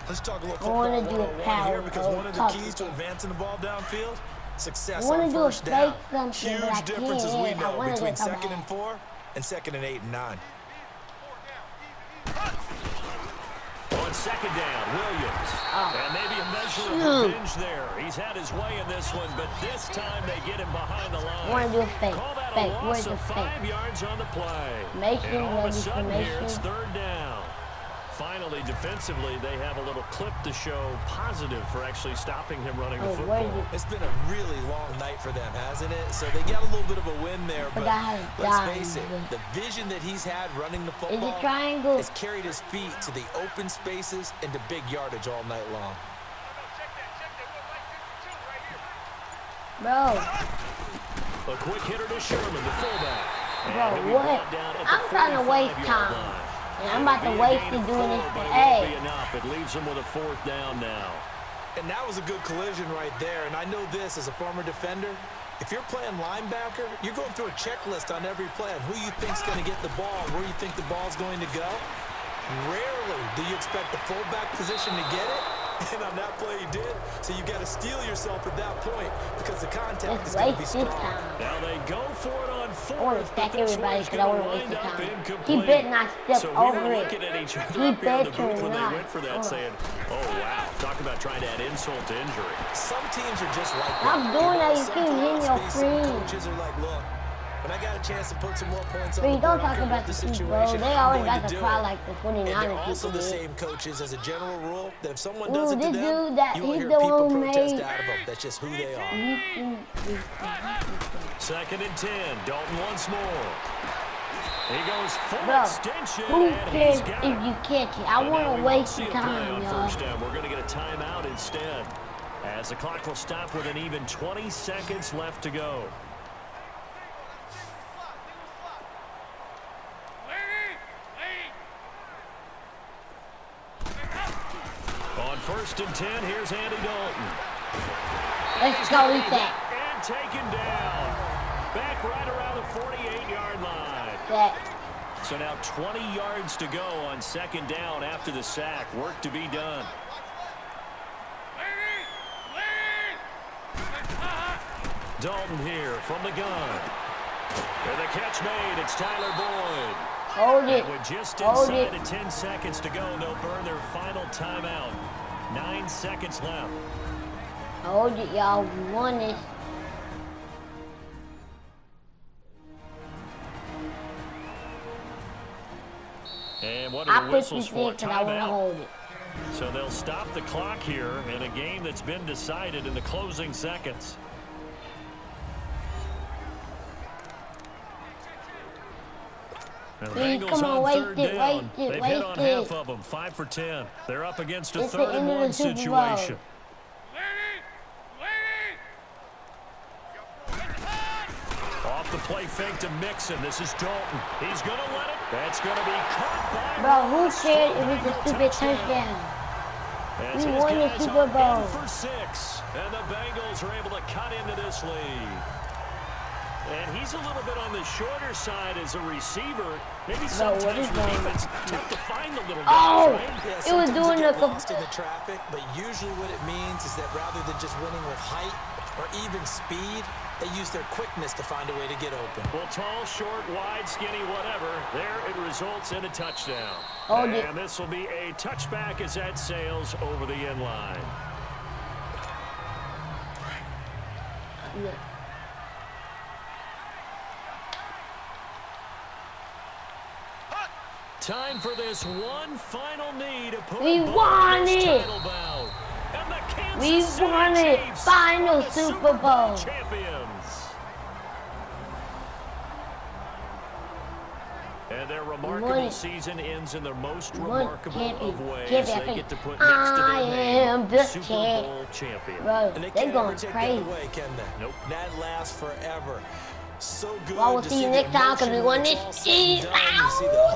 Speaker 5: Let's talk a little
Speaker 1: I
Speaker 5: football
Speaker 1: wanna do a
Speaker 5: 101
Speaker 1: power
Speaker 5: here because one of the
Speaker 1: touch.
Speaker 5: keys to advancing the ball downfield, success
Speaker 1: I wanna
Speaker 5: on
Speaker 1: do a
Speaker 5: 1st down.
Speaker 1: fake something, but I
Speaker 5: Huge difference as we
Speaker 1: can't. I
Speaker 5: know
Speaker 1: wanna
Speaker 5: between
Speaker 1: get some
Speaker 5: 2nd and 4 and 2nd and 8 and 9.
Speaker 4: On 2nd down, Williams. And maybe a measure of revenge there. He's had his way in this one, but this time they get him behind the line.
Speaker 1: I want to do a fake.
Speaker 4: Call that
Speaker 1: Fake.
Speaker 4: a
Speaker 1: Where's
Speaker 4: loss
Speaker 1: the
Speaker 4: of
Speaker 1: fake?
Speaker 4: 5 yards on the play.
Speaker 1: Mason,
Speaker 4: And all of a
Speaker 1: ready for
Speaker 4: sudden here, it's
Speaker 1: Mason.
Speaker 4: 3rd down. Finally, defensively, they have a little clip to show positive for actually stopping him running the
Speaker 1: Oh,
Speaker 4: football.
Speaker 1: where's
Speaker 5: It's been a really long night for them, hasn't it? So they got a little bit of a win there, but
Speaker 1: Forgot how to
Speaker 5: let's
Speaker 1: dive.
Speaker 5: face it, the vision that he's had running the
Speaker 1: Is
Speaker 5: football
Speaker 1: it triangle?
Speaker 5: has carried his feet to the open spaces and to big yardage all night long.
Speaker 1: Bro,
Speaker 4: A quick hitter to Sherman, the fullback. And
Speaker 1: bro,
Speaker 4: he'll be
Speaker 1: what?
Speaker 4: brought down at the
Speaker 1: I'm trying to waste
Speaker 4: 45-yard
Speaker 1: time.
Speaker 4: line.
Speaker 1: And I'm about to
Speaker 4: It'll be a
Speaker 1: waste
Speaker 4: gain
Speaker 1: it
Speaker 4: of
Speaker 1: doing
Speaker 4: 4,
Speaker 1: this
Speaker 4: but
Speaker 1: for
Speaker 4: it won't be
Speaker 1: A.
Speaker 4: enough. It leaves him with a 4th down now.
Speaker 5: And that was a good collision right there. And I know this as a former defender. If you're playing linebacker, you're going through a checklist on every play on who you think's going to get the ball, where you think the ball's going to go. Rarely do you expect the fullback position to get it. And on that play he did. So you got to steel yourself at that point because the contact is
Speaker 1: Let's
Speaker 5: going to be
Speaker 1: waste this
Speaker 5: strong.
Speaker 1: time.
Speaker 4: Now they go for it on
Speaker 1: I want
Speaker 4: 4th,
Speaker 1: to
Speaker 4: but
Speaker 1: stack
Speaker 4: this
Speaker 1: everybody
Speaker 4: one's
Speaker 1: because I
Speaker 4: going
Speaker 1: want
Speaker 4: to
Speaker 1: to waste
Speaker 4: wind
Speaker 1: the
Speaker 4: up
Speaker 1: time.
Speaker 4: incomplete.
Speaker 1: He better not step
Speaker 4: So we
Speaker 1: over
Speaker 4: were
Speaker 1: it.
Speaker 4: looking at each other
Speaker 1: He
Speaker 4: up here in the
Speaker 1: better
Speaker 4: booth when they
Speaker 1: not.
Speaker 4: went for that, saying, oh, wow. Talk about trying to add insult to injury.
Speaker 5: Some teams are just like that.
Speaker 1: I'm doing that. You
Speaker 5: some
Speaker 1: keep hitting your
Speaker 5: philosophies, some
Speaker 1: friend.
Speaker 5: coaches are like, look, when I got a chance to put some more points on
Speaker 1: But
Speaker 5: the
Speaker 1: you don't
Speaker 5: board, I
Speaker 1: talk
Speaker 5: don't care
Speaker 1: about
Speaker 5: what
Speaker 1: the
Speaker 5: the
Speaker 1: Chiefs, bro.
Speaker 5: situation,
Speaker 1: They
Speaker 5: I'm
Speaker 1: always
Speaker 5: going
Speaker 1: got
Speaker 5: to
Speaker 1: to
Speaker 5: do
Speaker 1: cry
Speaker 5: it.
Speaker 1: like the
Speaker 5: And they're
Speaker 1: 49ers
Speaker 5: also
Speaker 1: people
Speaker 5: the
Speaker 1: did.
Speaker 5: same coaches as a general rule that if someone
Speaker 1: Ooh,
Speaker 5: does it to
Speaker 1: this
Speaker 5: them,
Speaker 1: dude that-
Speaker 5: you will
Speaker 1: he's
Speaker 5: hear
Speaker 1: the
Speaker 5: people
Speaker 1: one who
Speaker 5: protest
Speaker 1: made-
Speaker 5: out of them. That's just who they are.
Speaker 4: 2nd and 10. Dalton once more. He goes full
Speaker 1: Bro,
Speaker 4: extension,
Speaker 1: who
Speaker 4: and
Speaker 1: cares
Speaker 4: he's got
Speaker 1: if
Speaker 4: it.
Speaker 1: you catch it? I
Speaker 4: But
Speaker 1: want
Speaker 4: now we
Speaker 1: to
Speaker 4: won't
Speaker 1: waste
Speaker 4: see
Speaker 1: the
Speaker 4: a play
Speaker 1: time,
Speaker 4: on
Speaker 1: y'all.
Speaker 4: 1st down. We're going to get a timeout instead, as the clock will stop with an even 20 seconds left to go. On 1st and 10, here's Andy Dalton.
Speaker 1: Let's go eat that.
Speaker 4: And taken down. Back right around the 48-yard line.
Speaker 1: That.
Speaker 4: So now 20 yards to go on second down after the sack. Work to be done. Dalton here from the gun. And the catch made. It's Tyler Boyd.
Speaker 1: Hold it.
Speaker 4: And with just
Speaker 1: Hold
Speaker 4: inside
Speaker 1: it.
Speaker 4: of 10 seconds to go, they'll burn their final timeout. 9 seconds left.
Speaker 1: Hold it, y'all. We won this.
Speaker 4: And what
Speaker 1: I
Speaker 4: are the
Speaker 1: put
Speaker 4: whistles
Speaker 1: this in
Speaker 4: for?
Speaker 1: because I want to
Speaker 4: Timeout.
Speaker 1: hold it.
Speaker 4: So they'll stop the clock here in a game that's been decided in the closing seconds. And the
Speaker 1: Please,
Speaker 4: Bengals
Speaker 1: come on,
Speaker 4: on
Speaker 1: waste
Speaker 4: third
Speaker 1: it,
Speaker 4: down.
Speaker 1: waste it,
Speaker 4: They've
Speaker 1: waste
Speaker 4: hit on
Speaker 1: it.
Speaker 4: half of them, 5 for 10. They're up against a
Speaker 1: It's the
Speaker 4: third
Speaker 1: end
Speaker 4: and
Speaker 1: of the
Speaker 4: one
Speaker 1: Super Bowl.
Speaker 4: situation. Off the play fake to Mixon. This is Dalton. He's going to let it. That's going to be caught by
Speaker 1: Bro, who cared if it's a stupid touchdown?
Speaker 4: As
Speaker 1: We
Speaker 4: his
Speaker 1: won the
Speaker 4: guys
Speaker 1: Super
Speaker 4: are
Speaker 1: Bowl.
Speaker 4: in for 6, and the Bengals are able to cut into this lead. And he's a little bit on the shorter side as a receiver. Maybe sometimes
Speaker 1: what is
Speaker 4: for
Speaker 1: going
Speaker 4: defense, tough to find the little
Speaker 1: Oh!
Speaker 4: guys, right?
Speaker 5: Yeah,
Speaker 1: It was
Speaker 5: sometimes
Speaker 1: doing
Speaker 5: you get
Speaker 1: the
Speaker 5: lost in the traffic, but usually what it means is that rather than just winning with height or even speed, they use their quickness to find a way to get open.
Speaker 4: Well, tall, short, wide, skinny, whatever. There it results in a touchdown.
Speaker 1: Hold it.
Speaker 4: And this will be a touchback as that sails over the end line.
Speaker 1: Yeah.
Speaker 4: Time for this one final knee to put
Speaker 1: We
Speaker 4: a bow
Speaker 1: won
Speaker 4: on this
Speaker 1: it.
Speaker 4: title bout. And the Kansas
Speaker 1: We
Speaker 4: City
Speaker 1: won it.
Speaker 4: Chiefs
Speaker 1: Final
Speaker 4: are the
Speaker 1: Super Bowl.
Speaker 4: champions. And their remarkable season ends in the most remarkable of ways. They get to put next to
Speaker 1: I
Speaker 4: their
Speaker 1: am
Speaker 4: name
Speaker 1: the
Speaker 4: Super
Speaker 1: champ.
Speaker 4: Bowl champion.
Speaker 1: Bro,
Speaker 5: And they
Speaker 1: they
Speaker 5: can't ever
Speaker 1: going
Speaker 5: take
Speaker 1: crazy.
Speaker 5: that away, can they?
Speaker 4: Nope.
Speaker 5: That lasts forever. So good
Speaker 1: Well, we'll
Speaker 5: to
Speaker 1: see you
Speaker 5: the
Speaker 1: next time because we
Speaker 5: emotion
Speaker 1: won
Speaker 5: when it's
Speaker 1: this
Speaker 5: all said and
Speaker 1: season.
Speaker 5: done. You see the